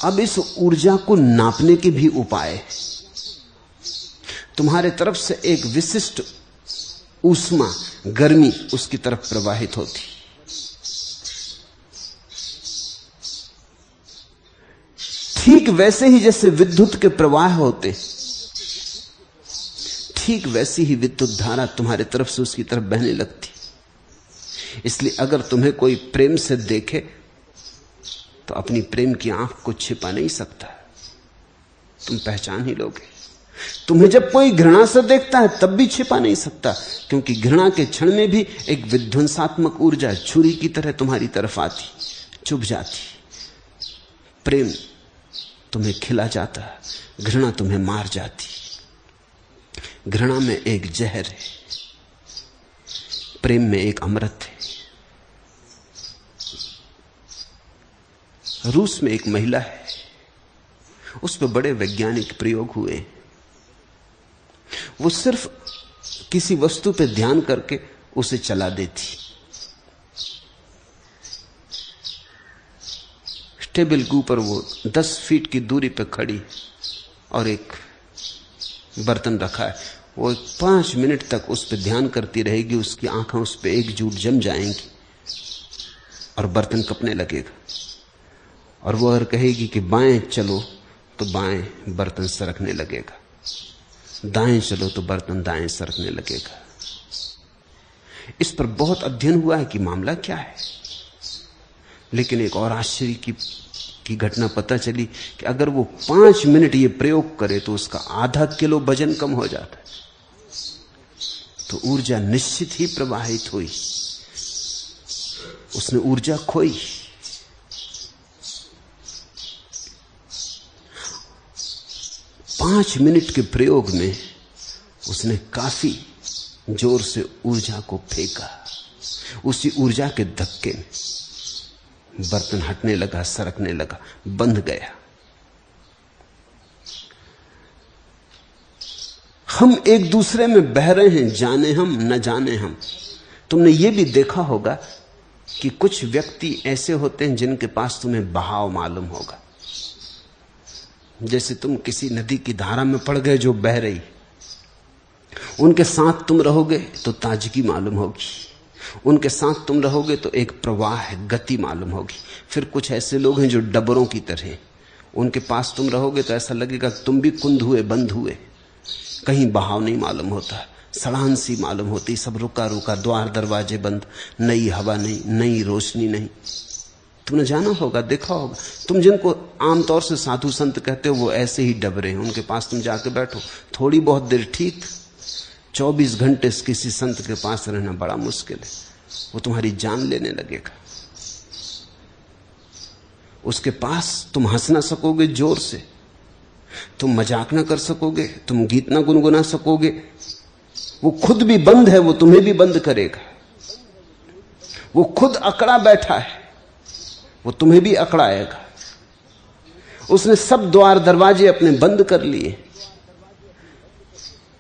अब इस ऊर्जा को नापने के भी उपाय हैं। तुम्हारे तरफ से एक विशिष्ट ऊष्मा, गर्मी उसकी तरफ प्रवाहित होती। ठीक वैसे ही जैसे विद्युत के प्रवाह होते, ठीक वैसी ही विद्युत धारा तुम्हारे तरफ से उसकी तरफ बहने लगती। इसलिए अगर तुम्हें कोई प्रेम से देखे तो अपनी प्रेम की आंख को छिपा नहीं सकता, तुम पहचान ही लोगे। तुम्हें जब कोई घृणा से देखता है तब भी छिपा नहीं सकता, क्योंकि घृणा के क्षण में भी एक विध्वंसात्मक ऊर्जा छुरी की तरह तुम्हारी तरफ आती, चुभ जाती। प्रेम तुम्हें खिला जाता, घृणा तुम्हें मार जाती। घृणा में एक जहर है, प्रेम में एक अमृत है। रूस में एक महिला है, उस पर बड़े वैज्ञानिक प्रयोग हुए। वो सिर्फ किसी वस्तु पे ध्यान करके उसे चला देती। टेबल के ऊपर वो 10 फीट की दूरी पे खड़ी और एक बर्तन रखा है। वो 5 मिनट तक उस पर ध्यान करती रहेगी, उसकी आंखें उस पर एकजुट जम जाएंगी और बर्तन कपने लगेगा। और वो अगर कहेगी कि बाएं चलो तो बाएं बर्तन सरकने लगेगा, दाएं चलो तो बर्तन दाएं सरकने लगेगा। इस पर बहुत अध्ययन हुआ है कि मामला क्या है, लेकिन एक और आश्चर्य की घटना पता चली कि अगर वो 5 मिनट ये प्रयोग करे तो उसका आधा किलो वजन कम हो जाता है। तो ऊर्जा निश्चित ही प्रवाहित हुई, उसने ऊर्जा खोई। पांच मिनट के प्रयोग में उसने काफी जोर से ऊर्जा को फेंका। उसी ऊर्जा के धक्के में बर्तन हटने लगा, सरकने लगा, बंध गया। हम एक दूसरे में बह रहे हैं, जाने हम न जाने हम। तुमने ये भी देखा होगा कि कुछ व्यक्ति ऐसे होते हैं जिनके पास तुम्हें बहाव मालूम होगा। जैसे तुम किसी नदी की धारा में पड़ गए जो बह रही, उनके साथ तुम रहोगे तो ताजगी मालूम होगी, उनके साथ तुम रहोगे तो एक प्रवाह, गति मालूम होगी। फिर कुछ ऐसे लोग हैं जो डबरों की तरह, उनके पास तुम रहोगे तो ऐसा लगेगा तुम भी कुंद हुए, बंद हुए, कहीं बहाव नहीं मालूम होता, सड़ान सी मालूम होती, सब रुका रुका, द्वार दरवाजे बंद, नई हवा नहीं, नई रोशनी नहीं। तुमने जाना होगा, देखा होगा। तुम जिनको आमतौर से साधु संत कहते हो वो ऐसे ही डबरे हैं, उनके पास तुम जाके बैठो थोड़ी बहुत देर, ठीक, 24 घंटे किसी संत के पास रहना बड़ा मुश्किल है। वो तुम्हारी जान लेने लगेगा। उसके पास तुम हंस ना सकोगे जोर से, तुम मजाक ना कर सकोगे, तुम गीत ना गुनगुना सकोगे। वो खुद भी बंद है, वो तुम्हें भी बंद करेगा। वो खुद अकड़ा बैठा है, वो तुम्हें भी अकड़ाएगा। उसने सब द्वार दरवाजे अपने बंद कर लिए,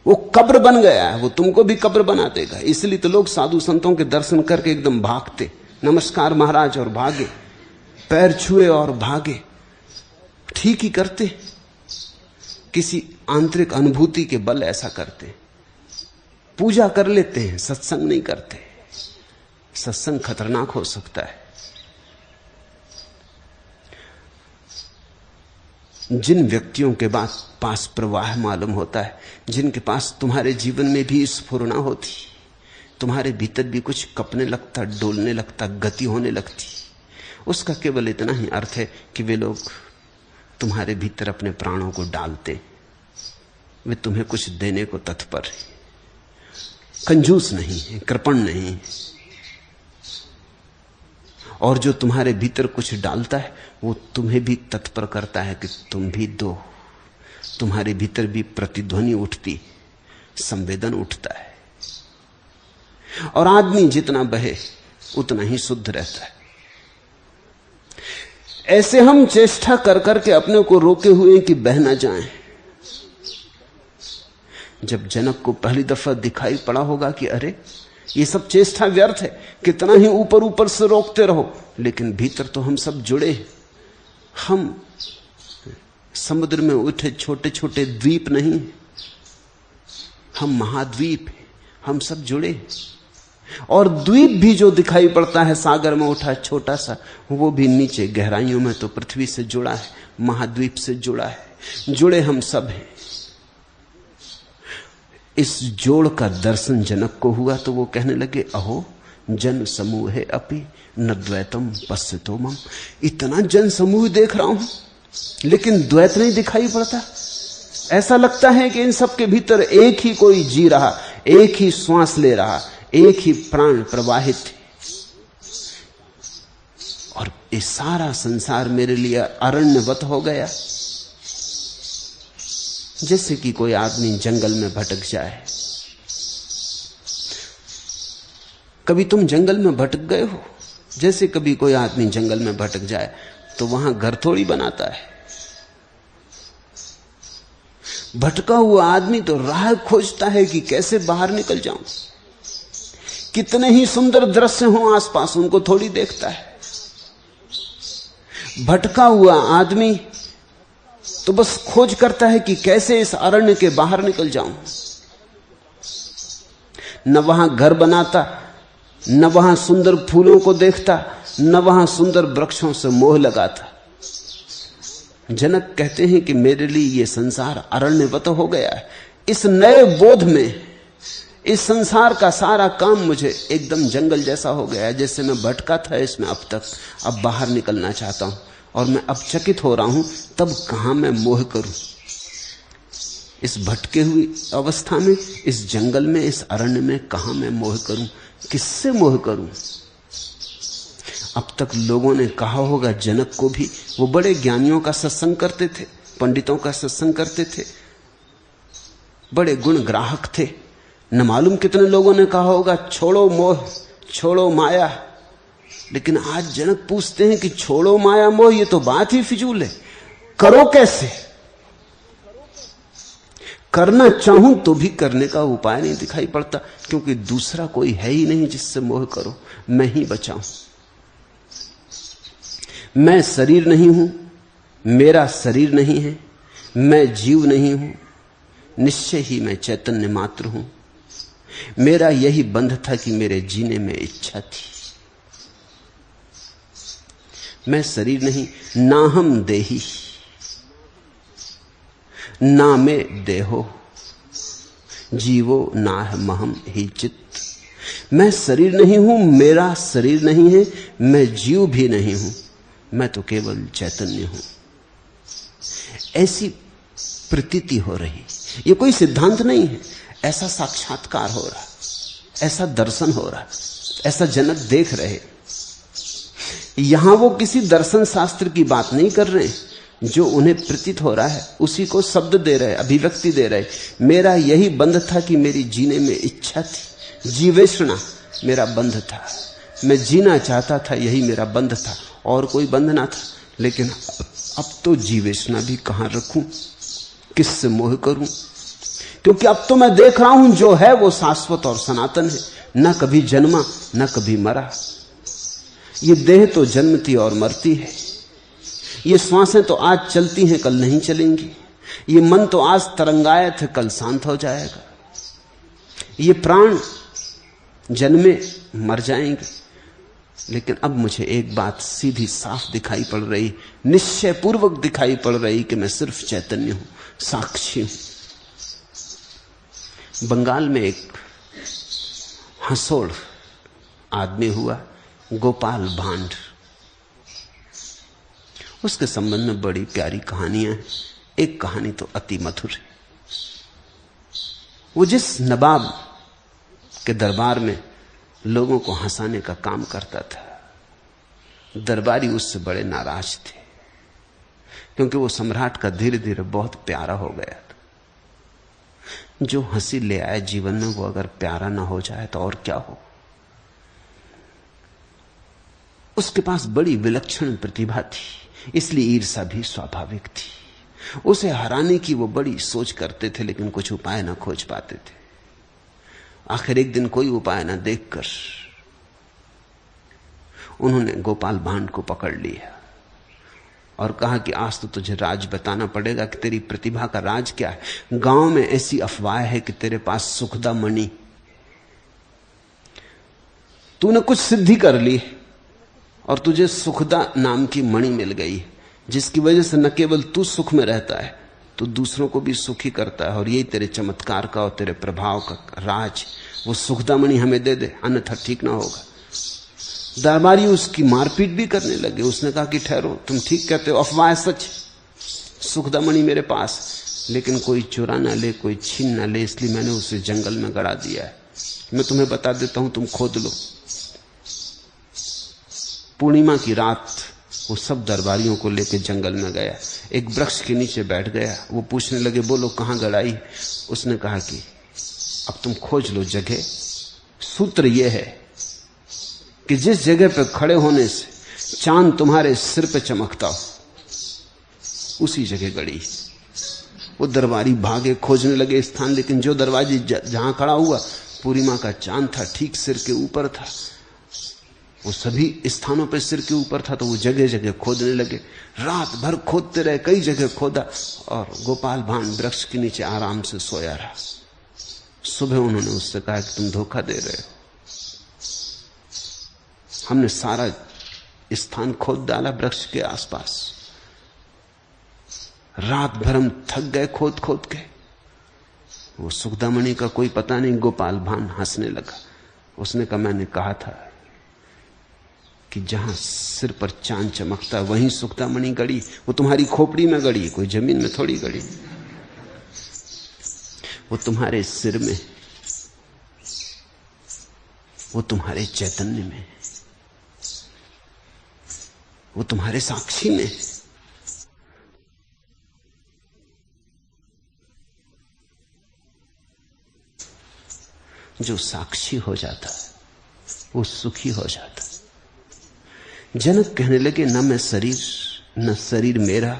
वो कब्र बन गया है, वो तुमको भी कब्र बना देगा। इसलिए तो लोग साधु संतों के दर्शन करके एकदम भागते, नमस्कार महाराज और भागे, पैर छुए और भागे। ठीक ही करते, किसी आंतरिक अनुभूति के बल ऐसा करते। पूजा कर लेते हैं, सत्संग नहीं करते। सत्संग खतरनाक हो सकता है। जिन व्यक्तियों के पास प्रवाह मालूम होता है, जिनके पास तुम्हारे जीवन में भी स्फुरना होती, तुम्हारे भीतर भी कुछ कपने लगता, डोलने लगता, गति होने लगती, उसका केवल इतना ही अर्थ है कि वे लोग तुम्हारे भीतर अपने प्राणों को डालते, वे तुम्हें कुछ देने को तत्पर है, कंजूस नहीं है, कृपण नहीं है। और जो तुम्हारे भीतर कुछ डालता है वो तुम्हें भी तत्पर करता है कि तुम भी दो। तुम्हारे भीतर भी प्रतिध्वनि उठती, संवेदन उठता है। और आदमी जितना बहे उतना ही शुद्ध रहता है। ऐसे हम चेष्टा कर करके अपने को रोके हुए कि बह ना जाएं। जब जनक को पहली दफा दिखाई पड़ा होगा कि अरे ये सब चेष्टा व्यर्थ है, कितना ही ऊपर ऊपर से रोकते रहो, लेकिन भीतर तो हम सब जुड़े हैं। हम समुद्र में उठे छोटे छोटे द्वीप नहीं, हम महाद्वीप हैं, हम सब जुड़े हैं। और द्वीप भी जो दिखाई पड़ता है सागर में उठा छोटा सा, वो भी नीचे गहराइयों में तो पृथ्वी से जुड़ा है, महाद्वीप से जुड़ा है। जुड़े हम सब हैं। इस जोड़ का दर्शन जनक को हुआ तो वो कहने लगे, अहो जन समूह है अपि न द्वैतम पश्यतो मम। इतना जन समूह देख रहा हूं लेकिन द्वैत नहीं दिखाई पड़ता। ऐसा लगता है कि इन सब के भीतर एक ही कोई जी रहा, एक ही श्वास ले रहा, एक ही प्राण प्रवाहित है। और ये सारा संसार मेरे लिए अरण्यवत हो गया, जैसे कि कोई आदमी जंगल में भटक जाए। कभी तुम जंगल में भटक गए हो? जैसे कभी कोई आदमी जंगल में भटक जाए तो वहां घर थोड़ी बनाता है। भटका हुआ आदमी तो राह खोजता है कि कैसे बाहर निकल जाऊं। कितने ही सुंदर दृश्य हों आसपास, उनको थोड़ी देखता है। भटका हुआ आदमी तो बस खोज करता है कि कैसे इस अरण्य के बाहर निकल जाऊं। न वहां घर बनाता, न वहां सुंदर फूलों को देखता, न वहां सुंदर वृक्षों से मोह लगाता। जनक कहते हैं कि मेरे लिए यह संसार अरण्यवत हो गया है। इस नए बोध में इस संसार का सारा काम मुझे एकदम जंगल जैसा हो गया है। जैसे मैं भटका था इसमें अब तक, अब बाहर निकलना चाहता हूं और मैं अब चकित हो रहा हूं, तब कहां मैं मोह करूं। इस भटके हुई अवस्था में, इस जंगल में, इस अरण्य में कहां मैं मोह करूं, किससे मोह करूं। अब तक लोगों ने कहा होगा जनक को भी, वो बड़े ज्ञानियों का सत्संग करते थे, पंडितों का सत्संग करते थे, बड़े गुण ग्राहक थे। न मालूम कितने लोगों ने कहा होगा छोड़ो मोह, छोड़ो माया। लेकिन आज जनक पूछते हैं कि छोड़ो माया मोह, ये तो बात ही फिजूल है, करो कैसे। करना चाहूं तो भी करने का उपाय नहीं दिखाई पड़ता, क्योंकि दूसरा कोई है ही नहीं जिससे मोह करो, मैं ही बचाऊं। मैं शरीर नहीं हूं, मेरा शरीर नहीं है, मैं जीव नहीं हूं, निश्चय ही मैं चैतन्य मात्र हूं। मेरा यही बंध था कि मेरे जीने में इच्छा थी। मैं शरीर नहीं, ना हम देही, ना में देहो, जीवो ना महम ही चित्त। मैं शरीर नहीं हूं, मेरा शरीर नहीं है, मैं जीव भी नहीं हूं, मैं तो केवल चैतन्य हूं। ऐसी प्रतीति हो रही, ये कोई सिद्धांत नहीं है, ऐसा साक्षात्कार हो रहा, ऐसा दर्शन हो रहा, ऐसा जनक देख रहे। यहां वो किसी दर्शन शास्त्र की बात नहीं कर रहे, जो उन्हें प्रतीत हो रहा है उसी को शब्द दे रहे, अभिव्यक्ति दे रहे। मेरा यही बंध था कि मेरी जीने में इच्छा थी, जीवेषणा मेरा बंध था, मैं जीना चाहता था, यही मेरा बंध था, और कोई बंध ना था। लेकिन अब तो जीवेषणा भी कहां रखूं, किससे मोह करूं, क्योंकि अब तो मैं देख रहा हूं जो है वो शाश्वत और सनातन है, न कभी जन्मा न कभी मरा। ये देह तो जन्मती और मरती है, ये श्वासें तो आज चलती हैं कल नहीं चलेंगी, ये मन तो आज तरंगायत है कल शांत हो जाएगा, ये प्राण जन्मे मर जाएंगे। लेकिन अब मुझे एक बात सीधी साफ दिखाई पड़ रही, निश्चय पूर्वक दिखाई पड़ रही कि मैं सिर्फ चैतन्य हूं, साक्षी हूं। बंगाल में एक हंसोड़ आदमी हुआ, गोपाल भांड। उसके संबंध में बड़ी प्यारी कहानियां हैं। एक कहानी तो अति मधुर है। वो जिस नवाब के दरबार में लोगों को हंसाने का काम करता था, दरबारी उससे बड़े नाराज थे, क्योंकि वो सम्राट का धीरे धीरे बहुत प्यारा हो गया था। जो हंसी ले आए जीवन में, वो अगर प्यारा ना हो जाए तो और क्या हो। उसके पास बड़ी विलक्षण प्रतिभा थी, इसलिए ईर्ष्या भी स्वाभाविक थी। उसे हराने की वो बड़ी सोच करते थे, लेकिन कुछ उपाय ना खोज पाते थे। आखिर एक दिन कोई उपाय ना देखकर उन्होंने गोपाल भांड को पकड़ लिया और कहा कि आज तो तुझे राज बताना पड़ेगा कि तेरी प्रतिभा का राज क्या है। गांव में ऐसी अफवाह है कि तेरे पास सुखदा मणि, तूने कुछ सिद्धि कर ली और तुझे सुखदा नाम की मणि मिल गई, जिसकी वजह से न केवल तू सुख में रहता है, तो दूसरों को भी सुखी करता है। और यही तेरे चमत्कार का और तेरे प्रभाव का राज। वो सुखदा मणि हमें दे दे, अन्यथा ठीक ना होगा। दरबारी उसकी मारपीट भी करने लगे। उसने कहा कि ठहरो, तुम ठीक कहते हो, अफवाह सच, सुखदा मणि मेरे पास, लेकिन कोई चुरा ना ले, कोई छीन ना ले, इसलिए मैंने उसे जंगल में गड़ा दिया है। मैं तुम्हें बता देता हूं, तुम खोद लो। पूर्णिमा की रात वो सब दरबारियों को लेकर जंगल में गया, एक वृक्ष के नीचे बैठ गया। वो पूछने लगे, बोलो कहां गड़ाई? उसने कहा कि अब तुम खोज लो जगह। सूत्र यह है कि जिस जगह पर खड़े होने से चांद तुम्हारे सिर पे चमकता हो, उसी जगह गड़ी। वो दरबारी भागे, खोजने लगे स्थान, लेकिन जो दरवाजे जहां खड़ा हुआ, पूर्णिमा का चांद था, ठीक सिर के ऊपर था। वो सभी स्थानों पर सिर के ऊपर था, तो वो जगह जगह खोदने लगे। रात भर खोदते रहे, कई जगह खोदा, और गोपाल भांड वृक्ष के नीचे आराम से सोया रहा। सुबह उन्होंने उससे कहा कि तुम धोखा दे रहे हो, हमने सारा स्थान खोद डाला वृक्ष के आसपास, रात भर हम थक गए खोद खोद के। वो सुखदामणि का कोई पता नहीं। गोपाल भांड हंसने लगा। उसने कहा, मैंने कहा था कि जहां सिर पर चांद चमकता वहीं सुखदामणि गड़ी। वो तुम्हारी खोपड़ी में गड़ी, कोई जमीन में थोड़ी गड़ी। वो तुम्हारे सिर में, वो तुम्हारे चैतन्य में, वो तुम्हारे साक्षी में। जो साक्षी हो जाता है वो सुखी हो जाता है। जनक कहने लगे, न मैं शरीर न शरीर मेरा,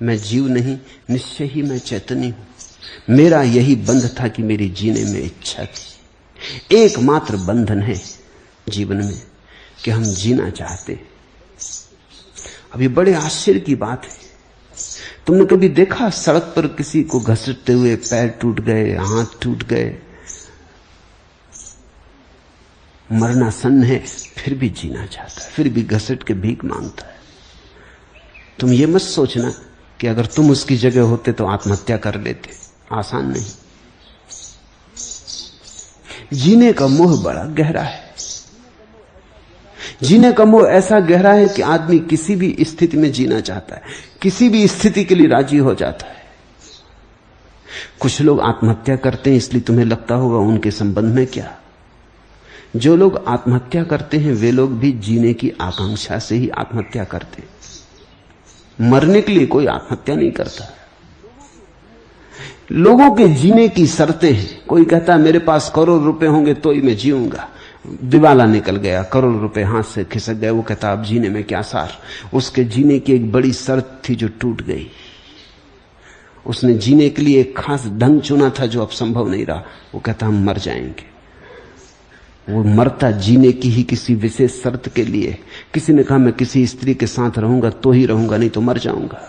मैं जीव नहीं, निश्चय ही मैं चैतन्य हूं। मेरा यही बंध था कि मेरी जीने में इच्छा थी। एकमात्र बंधन है जीवन में कि हम जीना चाहते। अब ये बड़े आश्चर्य की बात है। तुमने कभी देखा सड़क पर किसी को घसीटते हुए पैर टूट गए, हाथ टूट गए, मरना सन्न है, फिर भी जीना चाहता है, फिर भी घसीट के भीख मांगता है। तुम ये मत सोचना कि अगर तुम उसकी जगह होते तो आत्महत्या कर लेते। आसान नहीं। जीने का मोह बड़ा गहरा है। जीने का मोह ऐसा गहरा है कि आदमी किसी भी स्थिति में जीना चाहता है, किसी भी स्थिति के लिए राजी हो जाता है। कुछ लोग आत्महत्या करते हैं, इसलिए तुम्हें लगता होगा उनके संबंध में क्या। जो लोग आत्महत्या करते हैं वे लोग भी जीने की आकांक्षा से ही आत्महत्या करते हैं। मरने के लिए कोई आत्महत्या नहीं करता। लोगों के जीने की शर्तें हैं। कोई कहता है मेरे पास करोड़ रुपए होंगे तो ही मैं जीऊंगा। दिवाला निकल गया, करोड़ रुपए हाथ से खिसक गए, वो कहता अब जीने में क्या सार। उसके जीने की एक बड़ी शर्त थी जो टूट गई। उसने जीने के लिए एक खास ढंग चुना था जो अब संभव नहीं रहा। वो कहता हम मर जाएंगे। वो मरता जीने की ही किसी विशेष शर्त के लिए। किसी ने कहा मैं किसी स्त्री के साथ रहूंगा तो ही रहूंगा, नहीं तो मर जाऊंगा।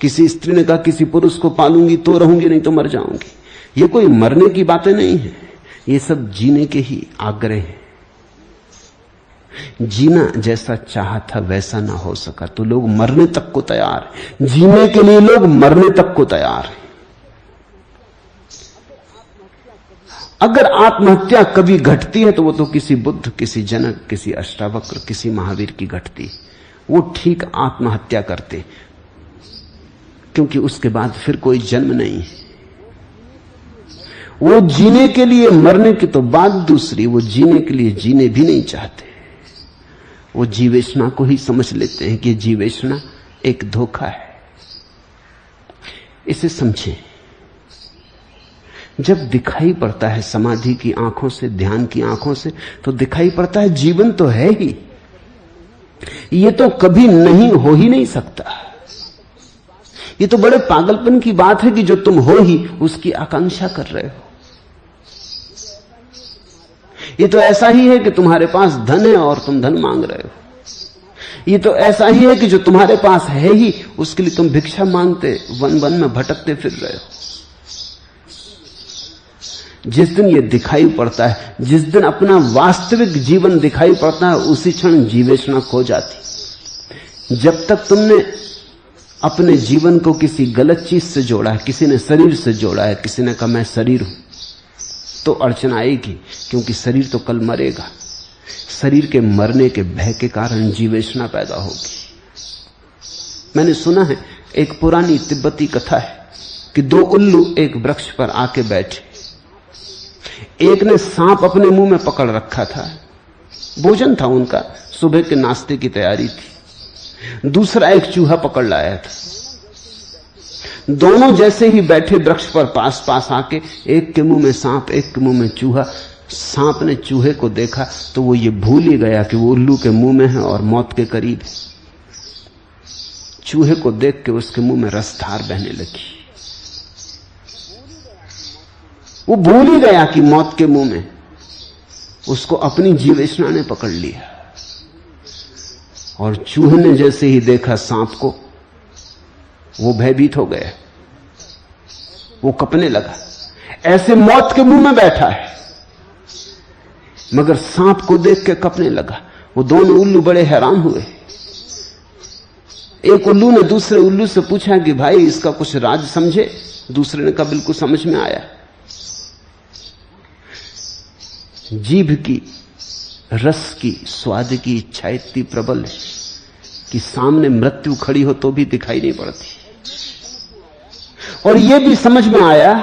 किसी स्त्री ने कहा किसी पुरुष को पालूंगी तो रहूंगी, नहीं तो मर जाऊंगी। ये कोई मरने की बातें नहीं है, ये सब जीने के ही आग्रह हैं। जीना जैसा चाहा था वैसा ना हो सका तो लोग मरने तक को तैयार हैं। जीने के लिए लोग मरने तक को तैयार हैं। अगर आत्महत्या कभी घटती है तो वो तो किसी बुद्ध, किसी जनक, किसी अष्टावक्र, किसी महावीर की घटती। वो ठीक आत्महत्या करते, क्योंकि उसके बाद फिर कोई जन्म नहीं है। वो जीने के लिए, मरने की तो बात दूसरी, वो जीने के लिए जीने भी नहीं चाहते। वो जीवेशना को ही समझ लेते हैं कि जीवेशना एक धोखा है। इसे समझें। जब दिखाई पड़ता है समाधि की आंखों से, ध्यान की आंखों से, तो दिखाई पड़ता है जीवन तो है ही, ये तो कभी नहीं हो ही नहीं सकता। ये तो बड़े पागलपन की बात है कि जो तुम हो ही उसकी आकांक्षा कर रहे हो। ये तो ऐसा ही है कि तुम्हारे पास धन है और तुम धन मांग रहे हो। ये तो ऐसा ही है कि जो तुम्हारे पास है ही उसके लिए तुम भिक्षा मांगते वन वन में भटकते फिर रहे हो। जिस दिन ये दिखाई पड़ता है, जिस दिन अपना वास्तविक जीवन दिखाई पड़ता है, उसी क्षण जीवेशना खो जाती। जब तक तुमने अपने जीवन को किसी गलत चीज से जोड़ा है, किसी ने शरीर से जोड़ा है, किसी ने कहा मैं शरीर हूं, तो अड़चन आएगी, क्योंकि शरीर तो कल मरेगा। शरीर के मरने के भय के कारण जीवेशना पैदा होगी। मैंने सुना है, एक पुरानी तिब्बती कथा है कि दो उल्लू एक वृक्ष पर आके बैठे। एक ने सांप अपने मुंह में पकड़ रखा था, भोजन था उनका, सुबह के नाश्ते की तैयारी थी। दूसरा एक चूहा पकड़ लाया था। दोनों जैसे ही बैठे वृक्ष पर पास पास आके, एक के मुंह में सांप, एक के मुंह में चूहा। सांप ने चूहे को देखा तो वो ये भूल ही गया कि वो उल्लू के मुंह में है और मौत के करीब है। चूहे को देख के उसके मुंह में रसधार बहने लगी। वो भूल ही गया कि मौत के मुंह में। उसको अपनी जीवेशना ने पकड़ लिया और चूहे ने जैसे ही देखा सांप को, वो भयभीत हो गया, वो कपने लगा। ऐसे मौत के मुंह में बैठा है मगर सांप को देख के कपने लगा। वो दोनों उल्लू बड़े हैरान हुए। एक उल्लू ने दूसरे उल्लू से पूछा कि भाई इसका कुछ राज समझे? दूसरे ने कहा बिल्कुल समझ में आया। जीभ की रस की स्वाद की इच्छा इतनी प्रबल है कि सामने मृत्यु खड़ी हो तो भी दिखाई नहीं पड़ती। और यह भी समझ में आया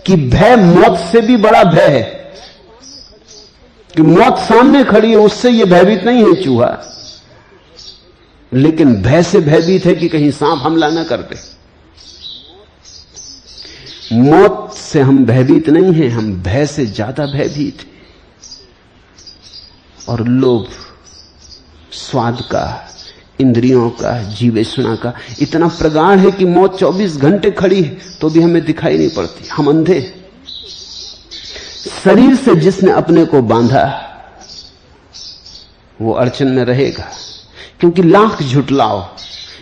कि भय मौत से भी बड़ा भय है, कि मौत सामने खड़ी है, उससे यह भयभीत नहीं है चूहा, लेकिन भय से भयभीत है कि कहीं सांप हमला न कर दे। मौत से हम भयभीत नहीं हैं, हम भय से ज्यादा भयभीत हैं। और लोभ, स्वाद का, इंद्रियों का, जीवेशना का इतना प्रगाढ़ है कि मौत 24 घंटे खड़ी है तो भी हमें दिखाई नहीं पड़ती। हम अंधे। शरीर से जिसने अपने को बांधा वो अड़चन में रहेगा, क्योंकि लाख झुटलाओ,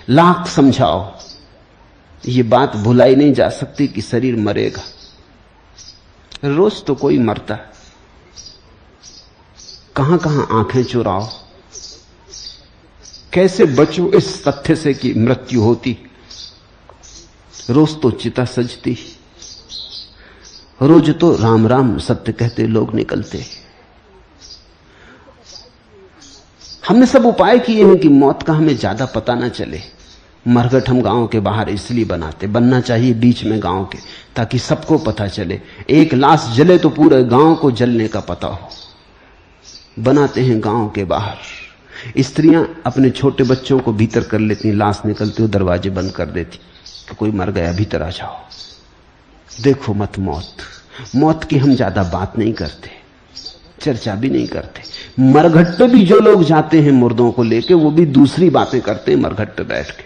लाख समझाओ, ये बात भुलाई नहीं जा सकती कि शरीर मरेगा। रोज तो कोई मरता, कहां कहां आंखें चुराओ, कैसे बचो इस तथ्य से कि मृत्यु होती। रोज तो चिता सजती, रोज तो राम राम सत्य कहते लोग निकलते। हमने सब उपाय किए हैं कि मौत का हमें ज्यादा पता ना चले। मरघट हम गांव के बाहर इसलिए बनाते, बनना चाहिए बीच में गांव के, ताकि सबको पता चले। एक लाश जले तो पूरे गांव को जलने का पता हो। बनाते हैं गांव के बाहर। स्त्रियां अपने छोटे बच्चों को भीतर कर लेती, लाश निकलती हो दरवाजे बंद कर देती कि कोई मर गया, भीतर आ जाओ। देखो मत मौत। मौत की हम ज्यादा बात नहीं करते, चर्चा भी नहीं करते। मरघट पे भी जो लोग जाते हैं मुर्दों को लेके, वो भी दूसरी बातें करते हैं मरघट पे बैठ के।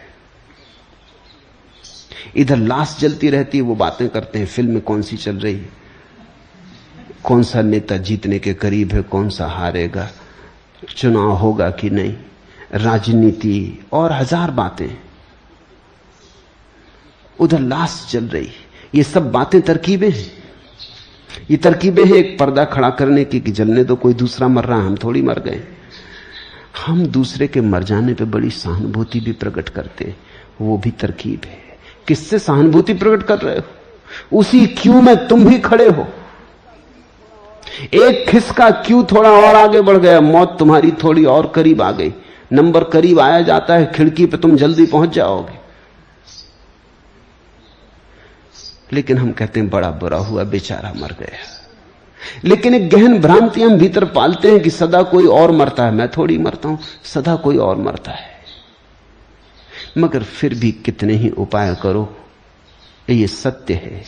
इधर लाश जलती रहती है, वो बातें करते हैं फिल्म कौन सी चल रही है, कौन सा नेता जीतने के करीब है, कौन सा हारेगा, चुनाव होगा कि नहीं, राजनीति और हजार बातें। उधर लाश जल रही। ये सब बातें तरकीबें हैं। ये तरकीबें हैं एक पर्दा खड़ा करने की कि जलने दो, कोई दूसरा मर रहा, हम थोड़ी मर गए। हम दूसरे के मर जाने पे बड़ी सहानुभूति भी प्रकट करते हैं, वो भी तरकीब है। किससे सहानुभूति प्रकट कर रहे हो? उसी क्यू में तुम भी खड़े हो। एक खिसका क्यू थोड़ा और आगे बढ़ गया, मौत तुम्हारी थोड़ी और करीब आ गई। नंबर करीब आया जाता है, खिड़की पे तुम जल्दी पहुंच जाओगे। लेकिन हम कहते हैं बड़ा बुरा हुआ, बेचारा मर गया। लेकिन एक गहन भ्रांति हम भीतर पालते हैं कि सदा कोई और मरता है, मैं थोड़ी मरता हूं, सदा कोई और मरता है। मगर फिर भी कितने ही उपाय करो, ये सत्य है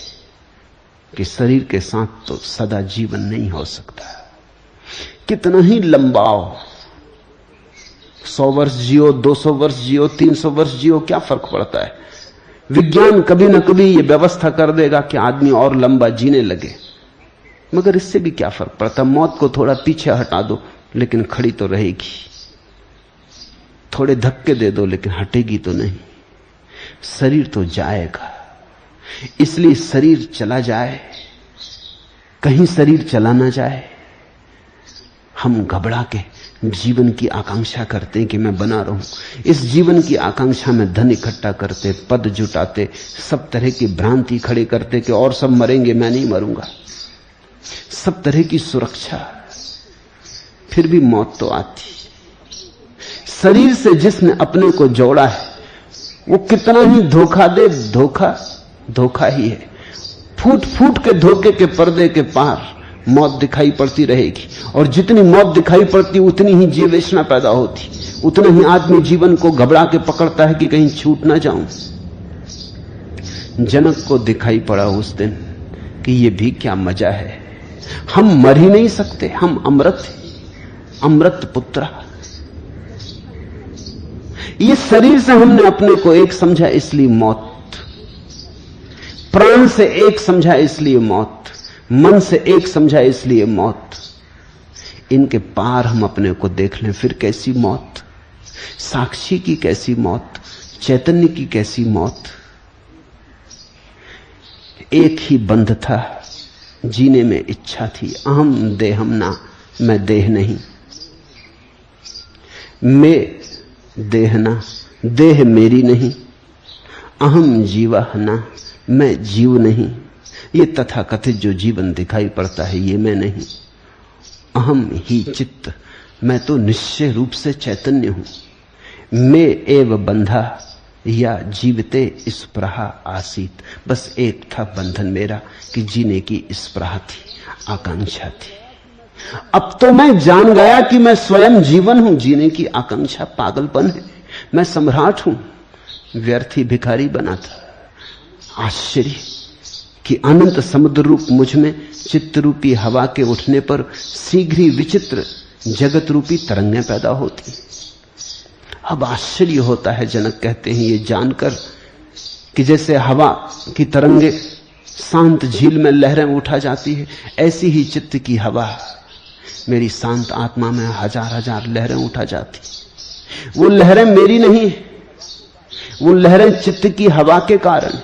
कि शरीर के साथ तो सदा जीवन नहीं हो सकता। कितना ही लंबाओ, 100 वर्ष जियो, 200 वर्ष जियो, 300 वर्ष जियो, क्या फर्क पड़ता है? विज्ञान कभी न कभी ये व्यवस्था कर देगा कि आदमी और लंबा जीने लगे, मगर इससे भी क्या फर्क पड़ता। मौत को थोड़ा पीछे हटा दो लेकिन खड़ी तो रहेगी, थोड़े धक्के दे दो लेकिन हटेगी तो नहीं। शरीर तो जाएगा, इसलिए शरीर चला जाए, कहीं शरीर चला ना जाए, हम घबरा के जीवन की आकांक्षा करते हैं कि मैं बना रहूं। इस जीवन की आकांक्षा में धन इकट्ठा करते, पद जुटाते, सब तरह की भ्रांति खड़ी करते कि और सब मरेंगे, मैं नहीं मरूंगा, सब तरह की सुरक्षा। फिर भी मौत तो आती। शरीर से जिसने अपने को जोड़ा है वो कितना ही धोखा दे, धोखा धोखा ही है। फूट फूट के धोखे के पर्दे के पार मौत दिखाई पड़ती रहेगी, और जितनी मौत दिखाई पड़ती उतनी ही जीवेशना पैदा होती, उतना ही आदमी जीवन को घबरा के पकड़ता है कि कहीं छूट ना जाऊं। जनक को दिखाई पड़ा उस दिन कि ये भी क्या मजा है, हम मर ही नहीं सकते, हम अमृत हैं, अमृत पुत्र। ये शरीर से हमने अपने को एक समझा इसलिए मौत, प्राण से एक समझा इसलिए मौत, मन से एक समझा इसलिए मौत। इनके पार हम अपने को देख लें, फिर कैसी मौत, साक्षी की कैसी मौत, चैतन्य की कैसी मौत। एक ही बंध था, जीने में इच्छा थी, अहम देहम ना, मैं देह नहीं, मैं देह ना, देह मेरी नहीं, अहम जीवा ना, मैं जीव नहीं। ये तथाकथित जो जीवन दिखाई पड़ता है ये मैं नहीं, अहम ही चित्त, मैं तो निश्चय रूप से चैतन्य हूं। मैं एव बंधा या जीवते स्पृहा आसीत, बस एक था बंधन मेरा कि जीने की स्पृहा थी, आकांक्षा थी। अब तो मैं जान गया कि मैं स्वयं जीवन हूं, जीने की आकांक्षा पागलपन है, मैं सम्राट हूं, व्यर्थ ही भिखारी बना था। आश्चर्य कि अनंत समुद्र रूप मुझ में चित्त रूपी हवा के उठने पर शीघ्र ही विचित्र जगत रूपी तरंगें पैदा होती। अब आश्चर्य होता है, जनक कहते हैं, ये जानकर कि जैसे हवा की तरंगे शांत झील में लहरें उठा जाती है, ऐसी ही चित्त की हवा मेरी शांत आत्मा में हजार हजार लहरें उठा जाती। वो लहरें मेरी नहीं, वो लहरें चित्त की हवा के कारण।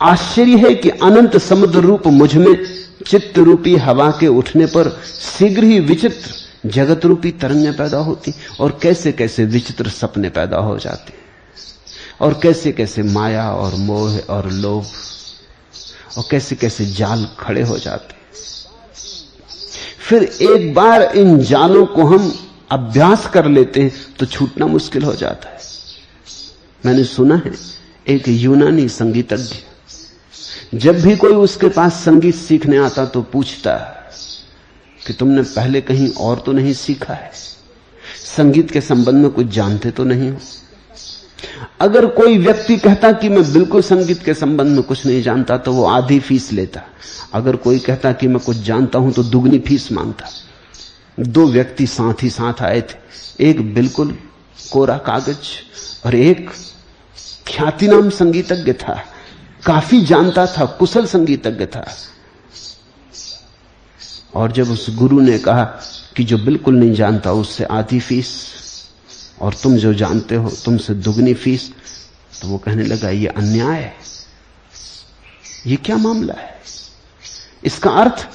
आश्चर्य है कि अनंत समुद्र रूप मुझ में चित्त रूपी हवा के उठने पर शीघ्र ही विचित्र जगत रूपी तरंगें पैदा होती, और कैसे कैसे विचित्र सपने पैदा हो जाते, और कैसे कैसे माया और मोह और लोभ और कैसे कैसे जाल खड़े हो जाते। फिर एक बार इन जालों को हम अभ्यास कर लेते हैं तो छूटना मुश्किल हो जाता है। मैंने सुना है एक यूनानी संगीतज्ञ जब भी कोई उसके पास संगीत सीखने आता तो पूछता कि तुमने पहले कहीं और तो नहीं सीखा है, संगीत के संबंध में कुछ जानते तो नहीं हो। अगर कोई व्यक्ति कहता कि मैं बिल्कुल संगीत के संबंध में कुछ नहीं जानता तो वो आधी फीस लेता, अगर कोई कहता कि मैं कुछ जानता हूं तो दुगनी फीस मांगता। दो व्यक्ति साथ ही साथ आए थे, एक बिल्कुल कोरा कागज और एक ख्यातिनाम संगीतज्ञ था, काफी जानता था, कुशल संगीतज्ञ था। और जब उस गुरु ने कहा कि जो बिल्कुल नहीं जानता उससे आधी फीस और तुम जो जानते हो तुमसे दुगनी फीस, तो वो कहने लगा ये अन्याय है, ये क्या मामला है, इसका अर्थ।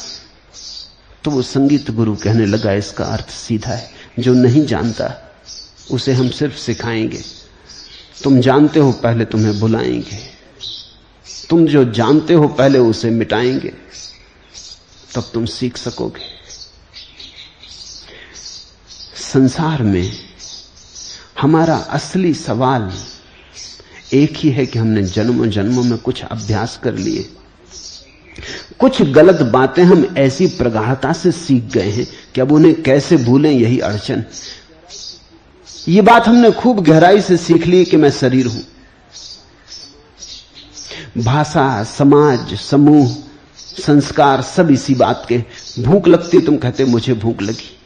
तो वो संगीत गुरु कहने लगा इसका अर्थ सीधा है, जो नहीं जानता उसे हम सिर्फ सिखाएंगे, तुम जानते हो पहले तुम्हें बुलाएंगे, तुम जो जानते हो पहले उसे मिटाएंगे, तब तुम सीख सकोगे। संसार में हमारा असली सवाल एक ही है कि हमने जन्मों जन्मों में कुछ अभ्यास कर लिए, कुछ गलत बातें हम ऐसी प्रगाढ़ता से सीख गए हैं कि अब उन्हें कैसे भूलें यही अड़चन। ये बात हमने खूब गहराई से सीख ली कि मैं शरीर हूं। भाषा, समाज, समूह, संस्कार सब इसी बात के। भूख लगती तुम कहते मुझे भूख लगी।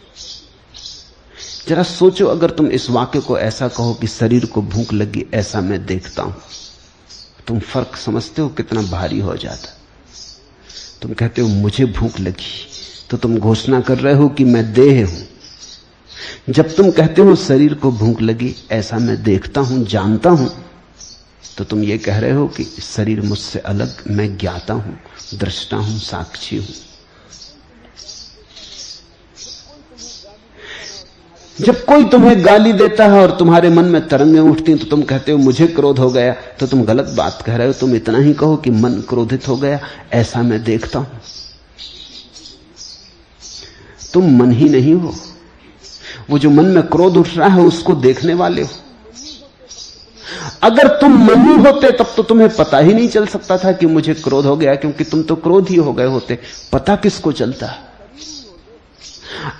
जरा सोचो अगर तुम इस वाक्य को ऐसा कहो कि शरीर को भूख लगी, ऐसा मैं देखता हूं, तुम फर्क समझते हो कितना भारी हो जाता। तुम कहते हो मुझे भूख लगी, तो तुम घोषणा कर रहे हो कि मैं देह हूं। जब तुम कहते हो शरीर को भूख लगी, ऐसा मैं देखता हूं, जानता हूं, तो तुम ये कह रहे हो कि शरीर मुझसे अलग, मैं ज्ञाता हूं, दृष्टा हूं, साक्षी हूं। जब कोई तुम्हें गाली देता है और तुम्हारे मन में तरंगें उठती हैं, तो तुम कहते हो मुझे क्रोध हो गया, तो तुम गलत बात कह रहे हो। तुम इतना ही कहो कि मन क्रोधित हो गया, ऐसा मैं देखता हूं। तुम मन ही नहीं हो, वो जो मन में क्रोध उठ रहा है उसको देखने वाले हो। अगर तुम मन ही होते तब तो तुम्हें पता ही नहीं चल सकता था कि मुझे क्रोध हो गया, क्योंकि तुम तो क्रोध ही हो गए होते, पता किसको चलता।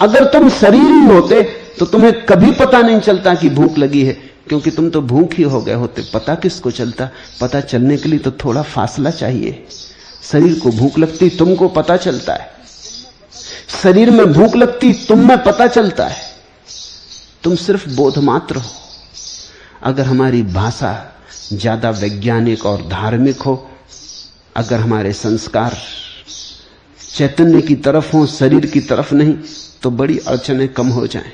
अगर तुम शरीर ही होते तो तुम्हें कभी पता नहीं चलता कि भूख लगी है, क्योंकि तुम तो भूख ही हो गए होते, पता किसको चलता। पता चलने के लिए तो थोड़ा फासला चाहिए। शरीर को भूख लगती, तुमको पता चलता है। शरीर में भूख लगती, तुम में पता चलता है। तुम सिर्फ बोध मात्र हो। अगर हमारी भाषा ज्यादा वैज्ञानिक और धार्मिक हो, अगर हमारे संस्कार चैतन्य की तरफ हो, शरीर की तरफ नहीं, तो बड़ी अड़चनें कम हो जाएं।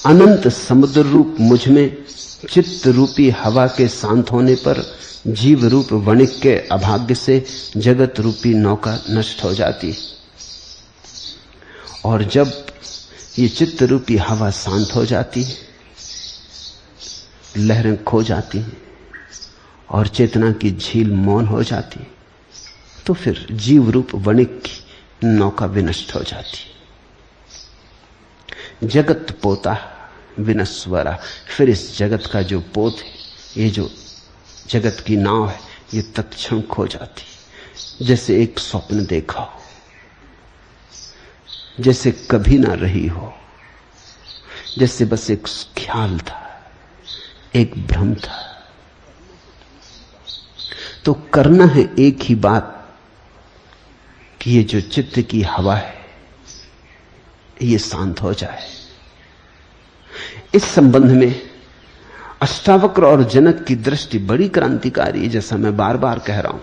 अनंत समुद्र रूप मुझ में चित्त रूपी हवा के शांत होने पर जीव रूप वणिक के अभाग्य से जगत रूपी नौका नष्ट हो जाती। और जब ये चित्त रूपी हवा शांत हो जाती है, लहरें खो जाती हैं और चेतना की झील मौन हो जाती, तो फिर जीव रूप वणिक की नौका विनष्ट हो जाती। जगत पोता विनस्वरा, फिर इस जगत का जो पोत है, ये जो जगत की नाव है, ये तत्क्षण खो जाती। जैसे एक स्वप्न देखा हो, जैसे कभी ना रही हो, जैसे बस एक ख्याल था, एक भ्रम था। तो करना है एक ही बात कि ये जो चित्त की हवा है, ये शांत हो जाए। इस संबंध में अष्टावक्र और जनक की दृष्टि बड़ी क्रांतिकारी है, जैसा मैं बार बार कह रहा हूं।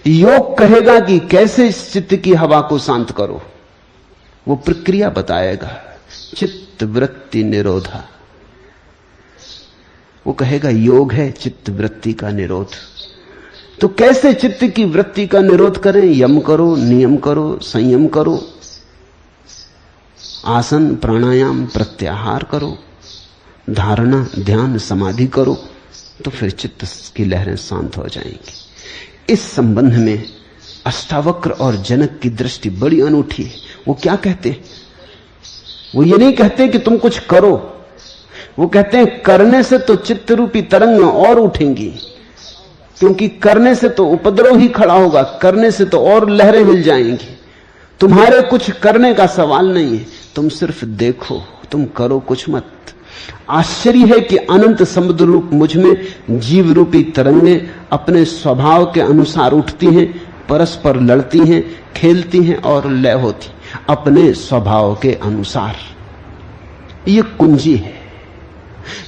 योग कहेगा कि कैसे इस चित्त की हवा को शांत करो, वो प्रक्रिया बताएगा। चित्त वृत्ति निरोधा, वो कहेगा योग है चित्त वृत्ति का निरोध। तो कैसे चित्त की वृत्ति का निरोध करें? यम करो, नियम करो, संयम करो, आसन प्राणायाम प्रत्याहार करो, धारणा ध्यान समाधि करो, तो फिर चित्त की लहरें शांत हो जाएंगी। इस संबंध में अष्टावक्र और जनक की दृष्टि बड़ी अनूठी है। वो क्या कहते हैं? वो ये नहीं कहते कि तुम कुछ करो, वो कहते हैं करने से तो चित्त रूपी तरंग और उठेंगी, क्योंकि करने से तो उपद्रव ही खड़ा होगा, करने से तो और लहरें हिल जाएंगी। तुम्हारे कुछ करने का सवाल नहीं है, तुम सिर्फ देखो, तुम करो कुछ मत। आश्चर्य है कि अनंत समुद्र रूप मुझ में जीव रूपी तरंगें अपने स्वभाव के अनुसार उठती हैं, परस्पर लड़ती हैं, खेलती हैं और लय होती, अपने स्वभाव के अनुसार। ये कुंजी है,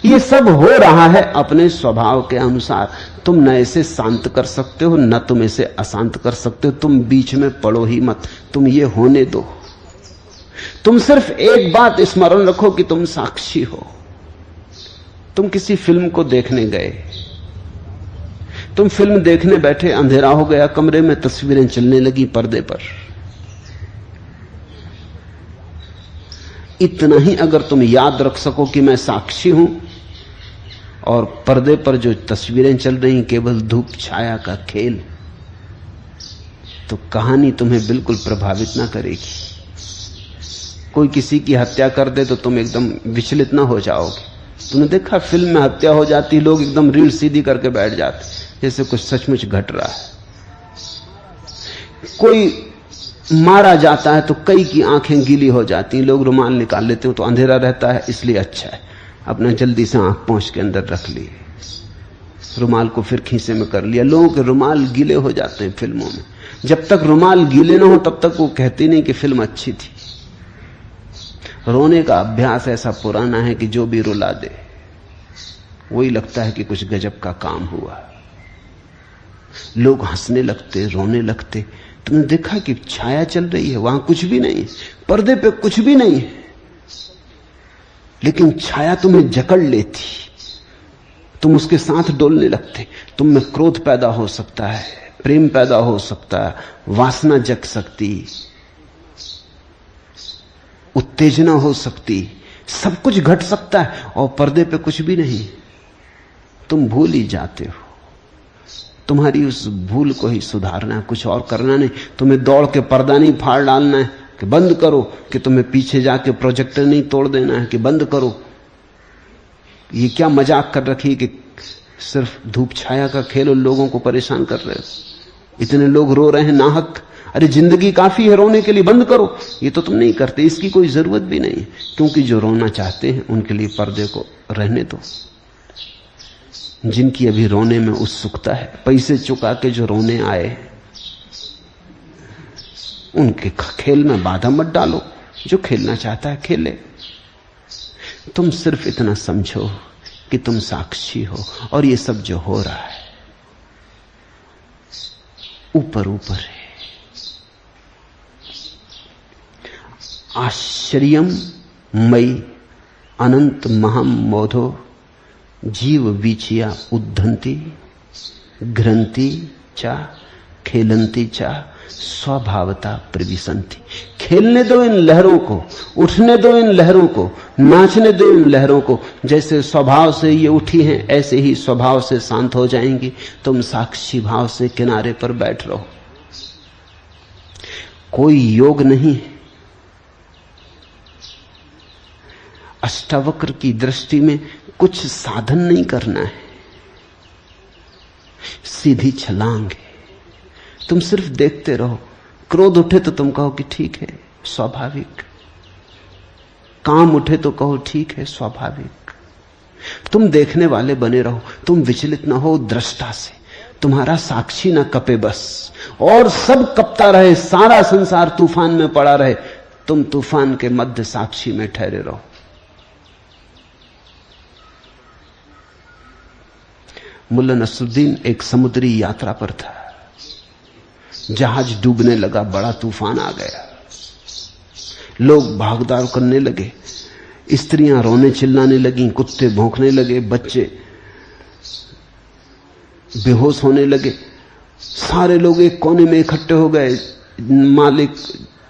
ये सब हो रहा है अपने स्वभाव के अनुसार। तुम न इसे शांत कर सकते हो, न तुम इसे अशांत कर सकते हो। तुम बीच में पड़ो ही मत, तुम ये होने दो। तुम सिर्फ एक बात स्मरण रखो कि तुम साक्षी हो। तुम किसी फिल्म को देखने गए, तुम फिल्म देखने बैठे, अंधेरा हो गया कमरे में, तस्वीरें चलने लगी पर्दे पर। इतना ही अगर तुम याद रख सको कि मैं साक्षी हूं और पर्दे पर जो तस्वीरें चल रही केवल धूप छाया का खेल, तो कहानी तुम्हें बिल्कुल प्रभावित ना करेगी। कोई किसी की हत्या कर दे तो तुम एकदम विचलित ना हो जाओगे। तुमने देखा फिल्म में हत्या हो जाती, लोग एकदम रीढ़ सीधी करके बैठ जाते, जैसे कुछ सचमुच घट रहा है। कोई मारा जाता है तो कई की आंखें गीली हो जाती, लोग रुमाल निकाल लेते हो, तो अंधेरा रहता है इसलिए अच्छा है, अपना जल्दी से आंख पहुंच के अंदर रख ली, रुमाल को फिर खीसे में कर लिया। लोगों के रुमाल गीले हो जाते हैं फिल्मों में, जब तक रुमाल गीले ना हो तब तक वो कहती नहीं कि फिल्म अच्छी थी। रोने का अभ्यास ऐसा पुराना है कि जो भी रुला दे वही लगता है कि कुछ गजब का काम हुआ। लोग हंसने लगते, रोने लगते। तुमने देखा कि छाया चल रही है, वहां कुछ भी नहीं, पर्दे पे कुछ भी नहीं है, लेकिन छाया तुम्हें जकड़ लेती, तुम उसके साथ डोलने लगते। तुम में क्रोध पैदा हो सकता है, प्रेम पैदा हो सकता है, वासना जग सकती, उत्तेजना हो सकती, सब कुछ घट सकता है, और पर्दे पे कुछ भी नहीं। तुम भूल ही जाते हो। तुम्हारी उस भूल को ही सुधारना है, कुछ और करना नहीं। तुम्हें दौड़ के पर्दा नहीं फाड़ डालना है कि बंद करो, कि तुम्हें पीछे जाके प्रोजेक्टर नहीं तोड़ देना है कि बंद करो। ये क्या मजाक कर रखी कि सिर्फ धूप छाया का खेल और लोगों को परेशान कर रहे हो। इतने लोग रो रहे हैं नाहक, अरे जिंदगी काफी है रोने के लिए, बंद करो। ये तो तुम नहीं करते, इसकी कोई जरूरत भी नहीं, क्योंकि जो रोना चाहते हैं उनके लिए पर्दे को रहने दो। जिनकी अभी रोने में उत्सुकता है, पैसे चुका के जो रोने आए, उनके खेल में बाधा मत डालो। जो खेलना चाहता है खेले। तुम सिर्फ इतना समझो कि तुम साक्षी हो, और ये सब जो हो रहा है ऊपर ऊपर है। आश्चर्यम मई अनंत महम मोधो जीव वीचिया उद्धंती घ्रंती चा खेलंती चा स्वभावता प्रविशंति। खेलने दो इन लहरों को, उठने दो इन लहरों को, नाचने दो इन लहरों को। जैसे स्वभाव से ये उठी हैं ऐसे ही स्वभाव से शांत हो जाएंगी। तुम साक्षी भाव से किनारे पर बैठ रहो। कोई योग नहीं है। अष्टावक्र की दृष्टि में कुछ साधन नहीं करना है, सीधी छलांग है। तुम सिर्फ देखते रहो। क्रोध उठे तो तुम कहो कि ठीक है, स्वाभाविक। काम उठे तो कहो ठीक है, स्वाभाविक। तुम देखने वाले बने रहो। तुम विचलित ना हो दृष्टा से। तुम्हारा साक्षी ना कपे बस, और सब कपता रहे, सारा संसार तूफान में पड़ा रहे, तुम तूफान के मध्य साक्षी में ठहरे रहो। मुल्ला नसरुद्दीन एक समुद्री यात्रा पर था। जहाज डूबने लगा, बड़ा तूफान आ गया। लोग भागदौड़ करने लगे, स्त्रियां रोने चिल्लाने लगीं, कुत्ते भौंकने लगे, बच्चे बेहोश होने लगे। सारे लोग एक कोने में इकट्ठे हो गए। मालिक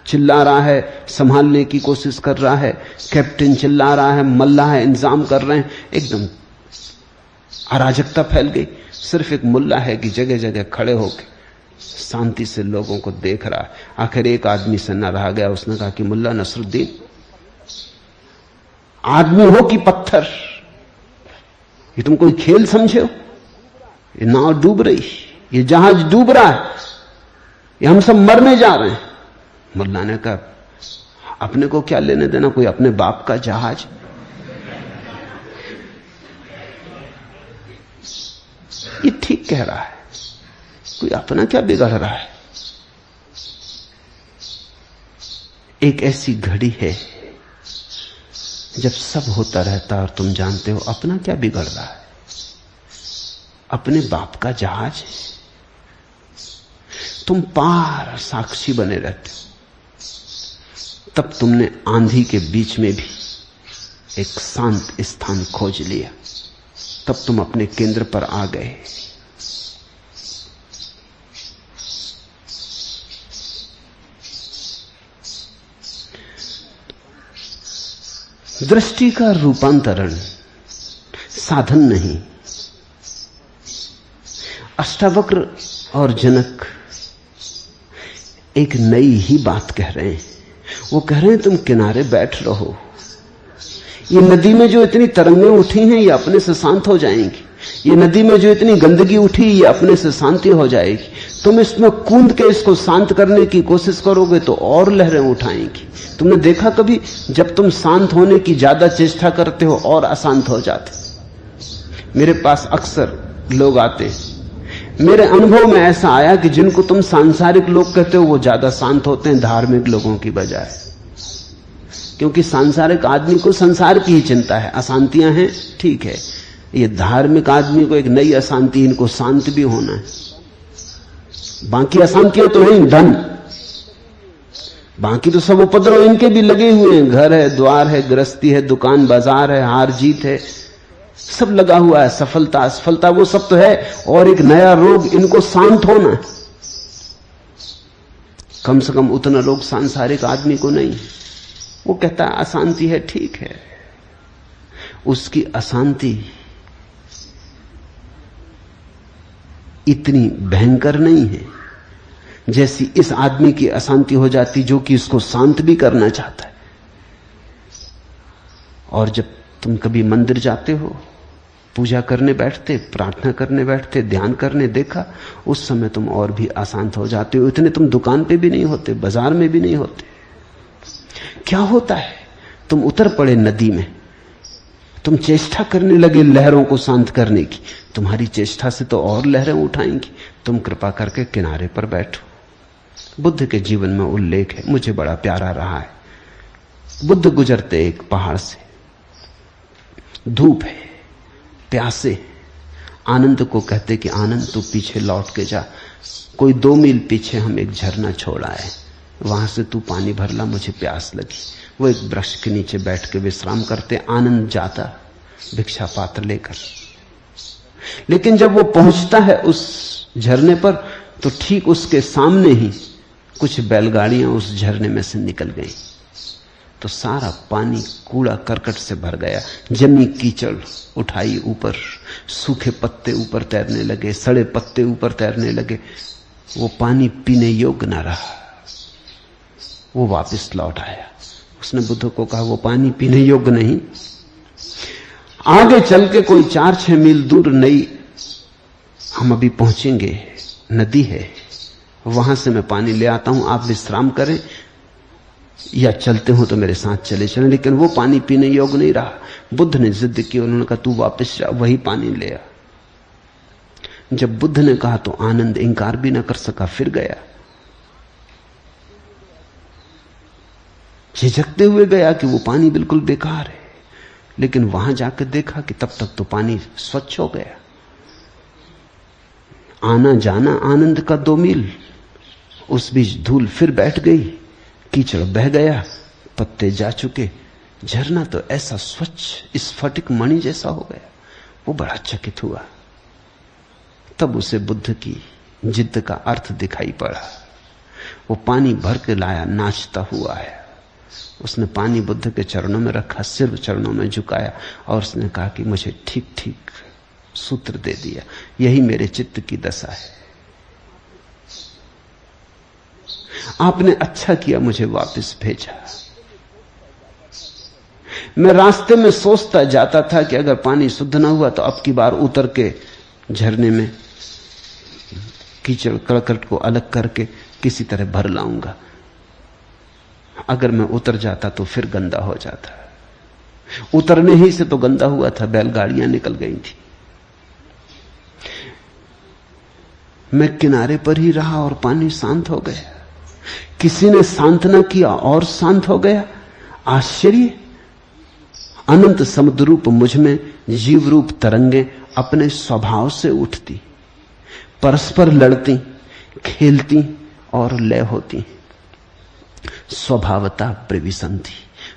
चिल्ला रहा है, संभालने की कोशिश कर रहा है, कैप्टन चिल्ला रहा है, मल्लाह इंतजाम कर रहे हैं। एकदम अराजकता फैल गई। सिर्फ एक मुल्ला है कि जगह जगह खड़े होकर शांति से लोगों को देख रहा है। आखिर एक आदमी से न रहा गया, उसने कहा कि मुल्ला नसरुद्दीन, आदमी हो कि पत्थर? ये तुम कोई खेल समझे हो? ये नाव डूब रही, ये जहाज डूब रहा है, ये हम सब मरने जा रहे हैं। मुल्ला ने कहा, अपने को क्या लेने देना, कोई अपने बाप का जहाज। ये ठीक कह रहा है, कोई अपना क्या बिगड़ रहा है। एक ऐसी घड़ी है जब सब होता रहता और तुम जानते हो अपना क्या बिगड़ रहा है। अपने बाप का जहाज, तुम पार साक्षी बने रहते हो। तब तुमने आंधी के बीच में भी एक शांत स्थान खोज लिया। तब तुम अपने केंद्र पर आ गए। दृष्टि का रूपांतरण साधन नहीं। अष्टावक्र और जनक एक नई ही बात कह रहे हैं। वो कह रहे हैं तुम किनारे बैठ रहो। ये नदी में जो इतनी तरंगें उठी हैं ये अपने से शांत हो जाएंगी। ये नदी में जो इतनी गंदगी उठी ये अपने से शांति हो जाएगी। तुम इसमें कूद के इसको शांत करने की कोशिश करोगे तो और लहरें उठाएंगी। तुमने देखा कभी जब तुम शांत होने की ज्यादा चेष्टा करते हो और अशांत हो जाते। मेरे पास अक्सर लोग आते, मेरे अनुभव में ऐसा आया कि जिनको तुम सांसारिक लोग कहते हो वो ज्यादा शांत होते हैं धार्मिक लोगों की बजाय, क्योंकि सांसारिक आदमी को संसार की ही चिंता है, अशांतियां हैं ठीक है, ये धार्मिक आदमी को एक नई अशांति, इनको शांत भी होना है। बाकी अशांतियां तो हैं, धन, बाकी तो सब उपद्रव इनके भी लगे हुए हैं, घर है, द्वार है, गृहस्थी है, दुकान बाजार है, हार जीत है, सब लगा हुआ है, सफलता असफलता वो सब तो है, और एक नया रोग, इनको शांत होना है। कम से कम उतना रोग सांसारिक आदमी को नहीं। वो कहता है अशांति है ठीक है, उसकी अशांति इतनी भयंकर नहीं है जैसी इस आदमी की अशांति हो जाती जो कि इसको शांत भी करना चाहता है। और जब तुम कभी मंदिर जाते हो, पूजा करने बैठते, प्रार्थना करने बैठते, ध्यान करने देखा, उस समय तुम और भी अशांत हो जाते हो। इतने तुम दुकान पे भी नहीं होते, बाजार में भी नहीं होते। क्या होता है, तुम उतर पड़े नदी में, तुम चेष्टा करने लगे लहरों को शांत करने की, तुम्हारी चेष्टा से तो और लहरें उठाएंगी, तुम कृपा करके किनारे पर बैठो। बुद्ध के जीवन में उल्लेख है, मुझे बड़ा प्यारा रहा है। बुद्ध गुजरते एक पहाड़ से, धूप है, प्यासे, आनंद को कहते कि आनंद तू पीछे लौट के जा, कोई 2 मील पीछे हम एक झरना छोड़ा है, वहां से तू पानी भर ला, मुझे प्यास लगी। वो एक वृक्ष के नीचे बैठ के विश्राम करते, आनंद जाता भिक्षा पात्र लेकर। लेकिन जब वो पहुंचता है उस झरने पर, तो ठीक उसके सामने ही कुछ बैलगाड़ियां उस झरने में से निकल गईं। तो सारा पानी कूड़ा करकट से भर गया, जमी कीचड़ उठाई ऊपर, सूखे पत्ते ऊपर तैरने लगे, सड़े पत्ते ऊपर तैरने लगे। वो पानी पीने योग्य ना रहा। वो वापस लौट आया। उसने बुद्ध को कहा, वो पानी पीने योग्य नहीं, आगे चल के कोई 4-6 मील दूर नई हम अभी पहुंचेंगे, नदी है, वहां से मैं पानी ले आता हूं, आप विश्राम करें या चलते हो तो मेरे साथ चले चलें। लेकिन वो पानी पीने योग्य नहीं रहा। बुद्ध ने जिद की, उन्होंने कहा तू वापस जा, वही पानी ले आ। जब बुद्ध ने कहा तो आनंद इंकार भी ना कर सका, फिर गया, झिझकते हुए गया कि वो पानी बिल्कुल बेकार है। लेकिन वहां जाकर देखा कि तब तक तो पानी स्वच्छ हो गया। आना जाना आनंद का 2 मील, उस बीच धूल फिर बैठ गई, कीचड़ बह गया, पत्ते जा चुके, झरना तो ऐसा स्वच्छ स्फटिक मणि जैसा हो गया। वो बड़ा चकित हुआ। तब उसे बुद्ध की जिद्द का अर्थ दिखाई पड़ा। वो पानी भर के लाया, नाचता हुआ है। उसने पानी बुद्ध के चरणों में रखा, सिर चरणों में झुकाया और उसने कहा कि मुझे ठीक ठीक सूत्र दे दिया, यही मेरे चित्त की दशा है। आपने अच्छा किया मुझे वापस भेजा। मैं रास्ते में सोचता जाता था कि अगर पानी शुद्ध ना हुआ तो अब की बार उतर के झरने में कीचड़ कड़कट को अलग करके किसी तरह भर लाऊंगा। अगर मैं उतर जाता तो फिर गंदा हो जाता। उतरने ही से तो गंदा हुआ था, बैलगाड़ियां निकल गई थी। मैं किनारे पर ही रहा और पानी शांत हो गया। किसी ने शांत न किया और शांत हो गया। आश्चर्य! अनंत समुद्र रूप मुझ में जीव रूप तरंगे अपने स्वभाव से उठती, परस्पर लड़ती, खेलती और लय होती। स्वभावता प्रविशन्ति,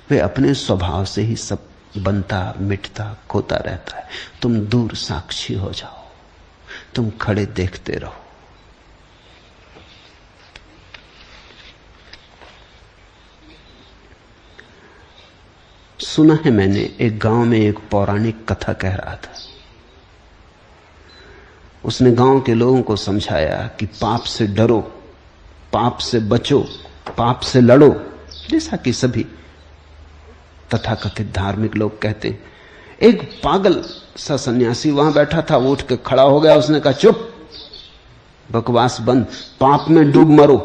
वे अपने स्वभाव से ही सब बनता मिटता खोता रहता है। तुम दूर साक्षी हो जाओ, तुम खड़े देखते रहो। सुना है मैंने, एक गांव में एक पौराणिक कथा कह रहा था। उसने गांव के लोगों को समझाया कि पाप से डरो, पाप से बचो, पाप से लड़ो, जैसा कि सभी तथाकथित धार्मिक लोग कहते हैं। एक पागल सा सन्यासी वहां बैठा था, वो उठ के खड़ा हो गया। उसने कहा, चुप, बकवास बंद, पाप में डूब मरो।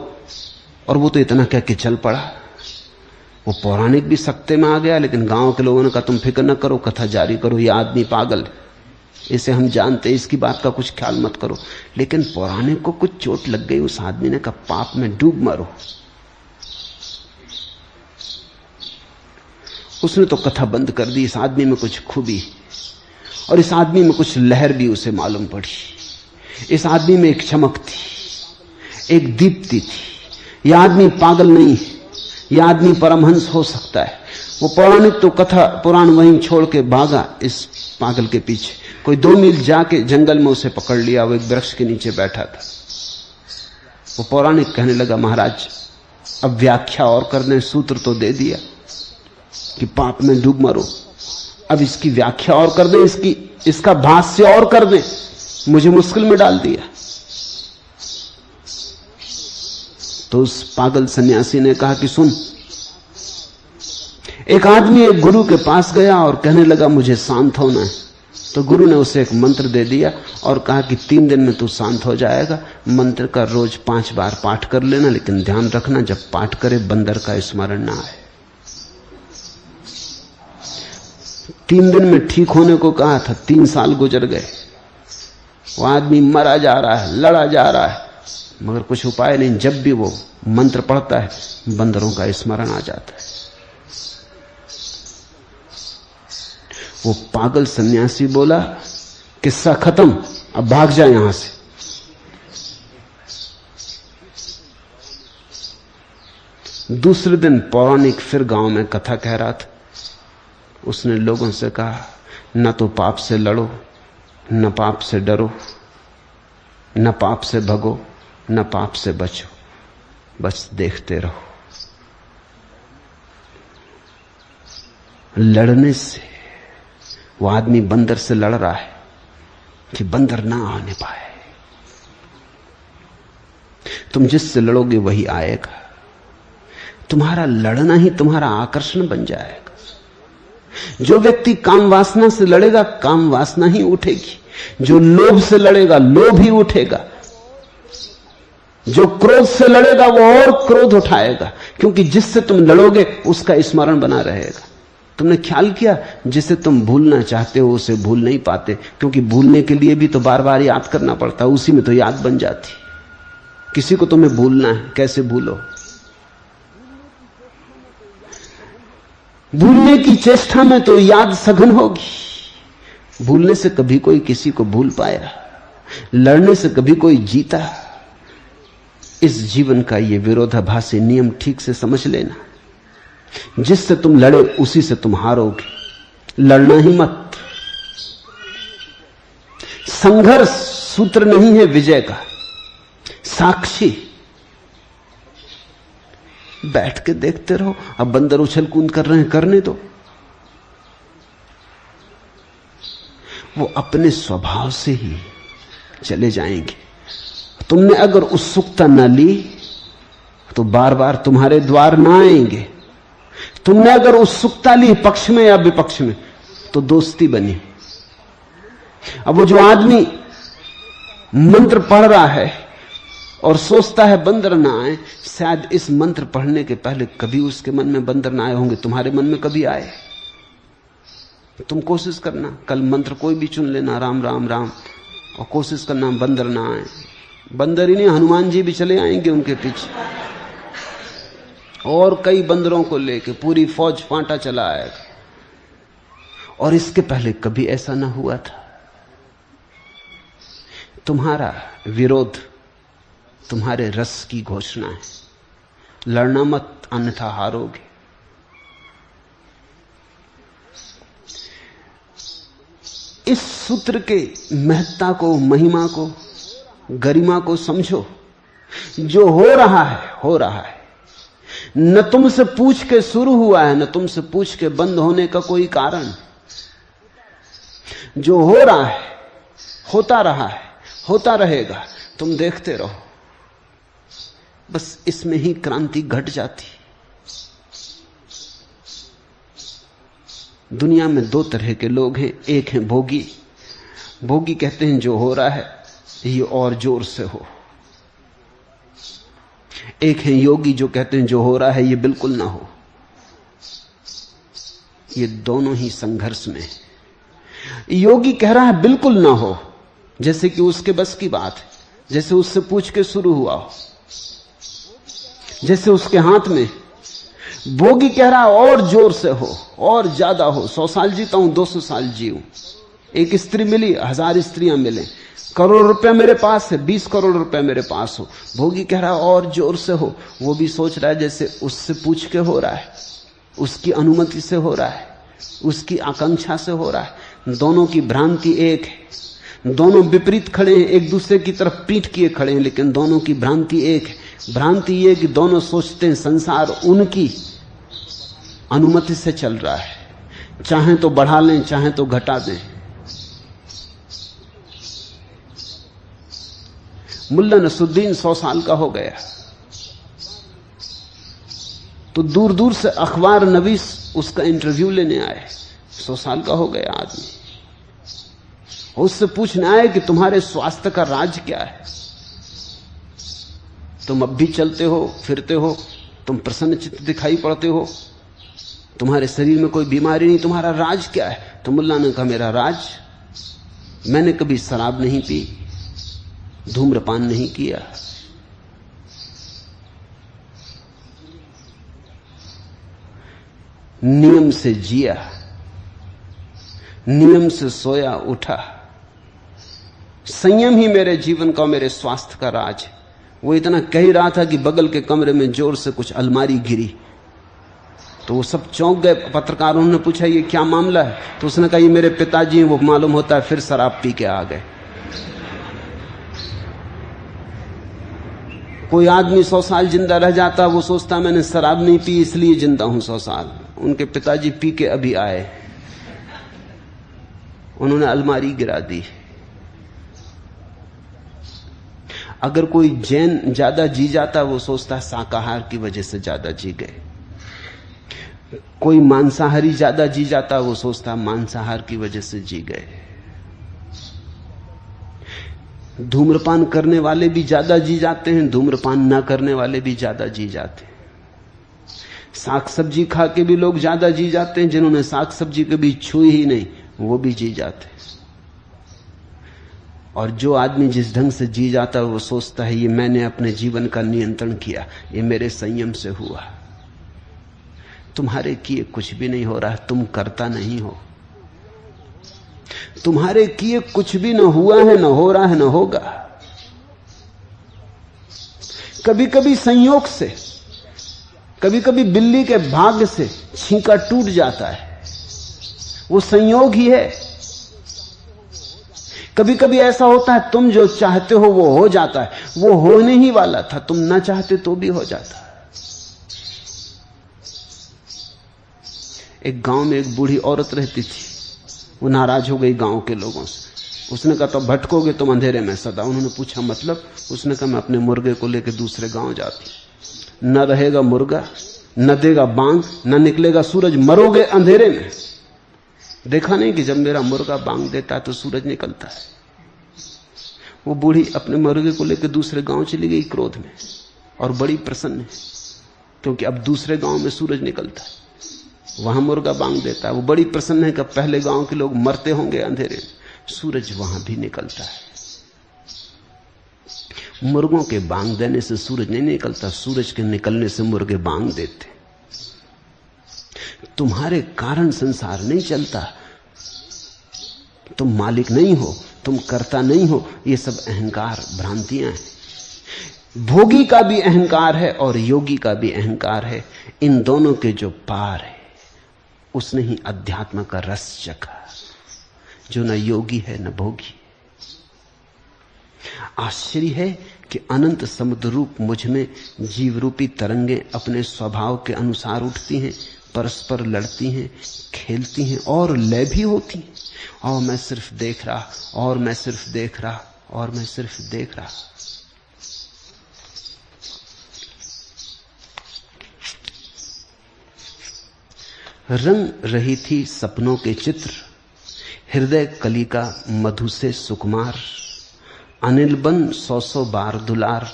और वो तो इतना कह के चल पड़ा। वो पौराणिक भी सख्ते में आ गया, लेकिन गांव के लोगों ने कहा, तुम फिक्र न करो, कथा जारी करो, ये आदमी पागल है। इसे हम जानते, इसकी बात का कुछ ख्याल मत करो। लेकिन पौराणिक को कुछ चोट लग गई। उस आदमी ने कहा पाप में डूब मरो। उसने तो कथा बंद कर दी। इस आदमी में कुछ खूबी और इस आदमी में कुछ लहर भी उसे मालूम पड़ी। इस आदमी में एक चमक थी, एक दीप्ति थी। यह आदमी पागल नहीं है, यह आदमी परमहंस हो सकता है। वो पौराणिक तो कथा पुराण वहीं छोड़ के भागा इस पागल के पीछे। कोई 2 मील जाके जंगल में उसे पकड़ लिया। वो एक वृक्ष के नीचे बैठा था। वो पौराणिक कहने लगा महाराज अब व्याख्या और कर दें, सूत्र तो दे दिया कि पाप में डूब मरो, अब इसकी व्याख्या और कर दें, इसका भाष्य और कर दें। मुझे मुश्किल में डाल दिया। तो उस पागल सन्यासी ने कहा कि सुन, एक आदमी एक गुरु के पास गया और कहने लगा मुझे शांत होना है। तो गुरु ने उसे एक मंत्र दे दिया और कहा कि 3 दिन में तू शांत हो जाएगा। मंत्र का रोज 5 बार पाठ कर लेना, लेकिन ध्यान रखना जब पाठ करे बंदर का स्मरण ना आए। 3 दिन में ठीक होने को कहा था, 3 साल गुजर गए। वो आदमी मरा जा रहा है, लड़ा जा रहा है, मगर कुछ उपाय नहीं। जब भी वो मंत्र पढ़ता है बंदरों का स्मरण आ जाता है। वो पागल सन्यासी बोला किस्सा खत्म, अब भाग जाए यहां से। दूसरे दिन पौराणिक फिर गांव में कथा कह रहा था। उसने लोगों से कहा न तो पाप से लड़ो, न पाप से डरो, न पाप से भगो, न पाप से बचो, बस देखते रहो। लड़ने से वो आदमी बंदर से लड़ रहा है कि बंदर ना आने पाए। तुम जिससे लड़ोगे वही आएगा। तुम्हारा लड़ना ही तुम्हारा आकर्षण बन जाएगा। जो व्यक्ति काम वासना से लड़ेगा काम वासना ही उठेगी। जो लोभ से लड़ेगा लोभ ही उठेगा। जो क्रोध से लड़ेगा वो और क्रोध उठाएगा, क्योंकि जिससे तुम लड़ोगे उसका स्मरण बना रहेगा। तुमने ख्याल किया जिसे तुम भूलना चाहते हो उसे भूल नहीं पाते, क्योंकि भूलने के लिए भी तो बार बार याद करना पड़ता है, उसी में तो याद बन जाती। किसी को तुम्हें भूलना है, कैसे भूलो? भूलने की चेष्टा में तो याद सघन होगी। भूलने से कभी कोई किसी को भूल पाया, लड़ने से कभी कोई जीता। इस जीवन का ये विरोधाभासी नियम ठीक से समझ लेना। जिससे तुम लड़े उसी से तुम हारोगे। लड़ना ही मत। संघर्ष सूत्र नहीं है विजय का, साक्षी। बैठ के देखते रहो। अब बंदर उछल कूद कर रहे हैं, करने दो। वो अपने स्वभाव से ही चले जाएंगे। तुमने अगर उत्सुकता न ली तो बार बार तुम्हारे द्वार ना आएंगे। तुमने अगर उत्सुकता ली पक्ष में या विपक्ष में तो दोस्ती बनी। अब वो जो आदमी मंत्र पढ़ रहा है और सोचता है बंदर ना आए, शायद इस मंत्र पढ़ने के पहले कभी उसके मन में बंदर ना आए होंगे। तुम्हारे मन में कभी आए? तुम कोशिश करना, कल मंत्र कोई भी चुन लेना, राम राम राम, और कोशिश करना बंदर ना आए। बंदर ही नहीं, हनुमान जी भी चले आएंगे उनके पीछे, और कई बंदरों को लेके पूरी फौज फांटा चला आएगा। और इसके पहले कभी ऐसा ना हुआ था। तुम्हारा विरोध तुम्हारे रस की घोषणा है। लड़ना मत, अन्यथा हारोगे। इस सूत्र के महत्ता को, महिमा को, गरिमा को समझो। जो हो रहा है हो रहा है। न तुमसे पूछ के शुरू हुआ है, न तुमसे पूछ के बंद होने का कोई कारण। जो हो रहा है होता रहा है, होता रहेगा। तुम देखते रहो। बस इसमें ही क्रांति घट जाती। दुनिया में 2 तरह के लोग हैं। एक हैं भोगी। भोगी कहते हैं जो हो रहा है ये और जोर से हो। एक हैं योगी जो कहते हैं जो हो रहा है ये बिल्कुल ना हो। ये दोनों ही संघर्ष में। योगी कह रहा है बिल्कुल ना हो, जैसे कि उसके बस की बात है, जैसे उससे पूछ के शुरू हुआ हो, जैसे उसके हाथ में। भोगी कह रहा है और जोर से हो, और ज्यादा हो, 100 साल जीता हूं, 200 साल जीऊं, एक स्त्री मिली, 1000 स्त्रियां मिले, करोड़ रुपए मेरे पास है, 20 करोड़ रुपए मेरे पास हो। भोगी कह रहा है और जोर से हो। वो भी सोच रहा है जैसे उससे पूछ के हो रहा है, उसकी अनुमति से हो रहा है, उसकी आकांक्षा से हो रहा है। दोनों की भ्रांति एक है, दोनों विपरीत खड़े हैं, एक दूसरे की तरफ पीठ किए खड़े हैं, लेकिन दोनों की भ्रांति एक है। भ्रांति ये कि दोनों सोचते हैं संसार उनकी अनुमति से चल रहा है, चाहे तो बढ़ा लें चाहे तो घटा दें। मुल्ला नसरुद्दीन 100 साल का हो गया तो दूर दूर से अखबार नवीस उसका इंटरव्यू लेने आए। 100 साल का हो गया आदमी, उससे पूछने आए कि तुम्हारे स्वास्थ्य का राज क्या है, तुम अब भी चलते हो फिरते हो, तुम प्रसन्न चित्त दिखाई पड़ते हो, तुम्हारे शरीर में कोई बीमारी नहीं, तुम्हारा राज क्या है? तो मुल्ला ने कहा मेरा राज, मैंने कभी शराब नहीं पी, धूम्रपान नहीं किया, नियम से जिया, नियम से सोया उठा, संयम ही मेरे जीवन का, मेरे स्वास्थ्य का राज है। वो इतना कह ही रहा था कि बगल के कमरे में जोर से कुछ अलमारी गिरी, तो वो सब चौंक गए। पत्रकारों ने पूछा ये क्या मामला है? तो उसने कहा ये मेरे पिताजी हैं, वो मालूम होता है फिर शराब पी के आ गए। कोई आदमी 100 साल जिंदा रह जाता, वो सोचता मैंने शराब नहीं पी इसलिए जिंदा हूं 100 साल। उनके पिताजी पी के अभी आए, उन्होंने अलमारी गिरा दी। अगर कोई जैन ज्यादा जी जाता, वो सोचता शाकाहार की वजह से ज्यादा जी गए। कोई मांसाहारी ज्यादा जी जाता, वो सोचता मांसाहार की वजह से जी गए। धूम्रपान करने वाले भी ज्यादा जी जाते हैं, धूम्रपान ना करने वाले भी ज्यादा जी जाते हैं। साग सब्जी खा के भी लोग ज्यादा जी जाते हैं, जिन्होंने साग सब्जी कभी छुई ही नहीं वो भी जी जाते हैं। और जो आदमी जिस ढंग से जी जाता है वो सोचता है ये मैंने अपने जीवन का नियंत्रण किया, ये मेरे संयम से हुआ। तुम्हारे किए कुछ भी नहीं हो रहा है, तुम करता नहीं हो। तुम्हारे किए कुछ भी न हुआ है, न हो रहा है, न होगा। कभी कभी संयोग से, कभी कभी बिल्ली के भाग्य से छींका टूट जाता है, वो संयोग ही है। कभी कभी ऐसा होता है तुम जो चाहते हो वो हो जाता है, वो होने ही वाला था, तुम ना चाहते तो भी हो जाता है। एक गांव में एक बूढ़ी औरत रहती थी, वो नाराज हो गई गांव के लोगों से। उसने कहा तो भटकोगे तुम अंधेरे में सदा। उन्होंने पूछा मतलब? उसने कहा मैं अपने मुर्गे को लेकर दूसरे गांव जाती, न रहेगा मुर्गा, न देगा बांग, न निकलेगा सूरज, मरोगे अंधेरे में। देखा नहीं कि जब मेरा मुर्गा बांग देता है तो सूरज निकलता है। वो बूढ़ी अपने मुर्गे को लेकर दूसरे गांव चली गई क्रोध में, और बड़ी प्रसन्न है क्योंकि अब दूसरे गांव में सूरज निकलता है, वहां मुर्गा बांग देता है। वो बड़ी प्रसन्न है कि पहले गांव के लोग मरते होंगे अंधेरे में, सूरज वहां भी निकलता है। मुर्गों के बांग देने से सूरज नहीं निकलता, सूरज के निकलने से मुर्गे बांग देते। तुम्हारे कारण संसार नहीं चलता, तुम मालिक नहीं हो, तुम कर्ता नहीं हो, ये सब अहंकार भ्रांतियां हैं। भोगी का भी अहंकार है और योगी का भी अहंकार है। इन दोनों के जो पार है उसने ही अध्यात्म का रस चखा, जो न योगी है न भोगी। आश्चर्य है कि अनंत समुद्र रूप मुझ में जीव रूपी तरंगे अपने स्वभाव के अनुसार उठती हैं, परस्पर लड़ती हैं, खेलती हैं और लय भी होती हैं, और मैं सिर्फ देख रहा, और मैं सिर्फ देख रहा, और मैं सिर्फ देख रहा। रंग रही थी सपनों के चित्र, हृदय कलिका मधु से सुकुमार। अनिल बन 100 बार दुलार,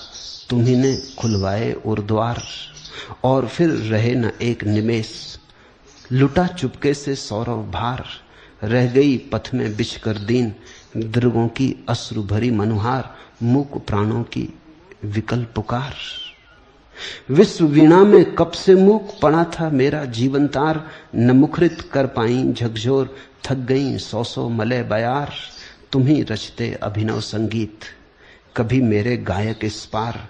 तुम्ही ने खुलवाए उर्द्वार। और फिर रहे न एक निमेष, लुटा चुपके से सौरव भार। रह गई पथ में बिछकर दीन, दृगों की अश्रु भरी मनुहार, मूक प्राणों की विकल पुकार। विश्व वीणा में कब से मूक पड़ा था मेरा जीवन तार, न मुखरित कर पाई झकझोर, थक गई सौ सौ मलय बयार। तुम्ही रचते अभिनव संगीत, कभी मेरे गायक इस पार,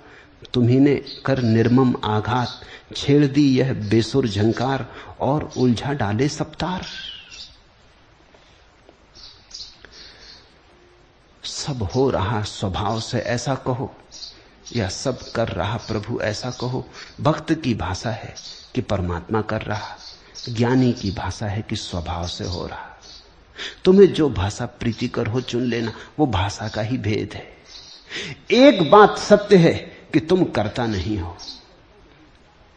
तुम्ही ने कर निर्मम आघात, छेड़ दी यह बेसुर झंकार, और उलझा डाले सब तार। सब हो रहा स्वभाव से ऐसा कहो, या सब कर रहा प्रभु ऐसा कहो। भक्त की भाषा है कि परमात्मा कर रहा, ज्ञानी की भाषा है कि स्वभाव से हो रहा। तुम्हें जो भाषा प्रीतिकर हो चुन लेना, वो भाषा का ही भेद है। एक बात सत्य है कि तुम करता नहीं हो,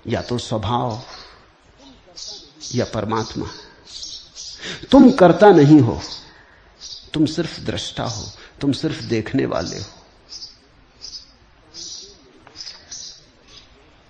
या तो स्वभाव या परमात्मा। तुम करता नहीं हो, तुम सिर्फ दृष्टा हो, तुम सिर्फ देखने वाले हो।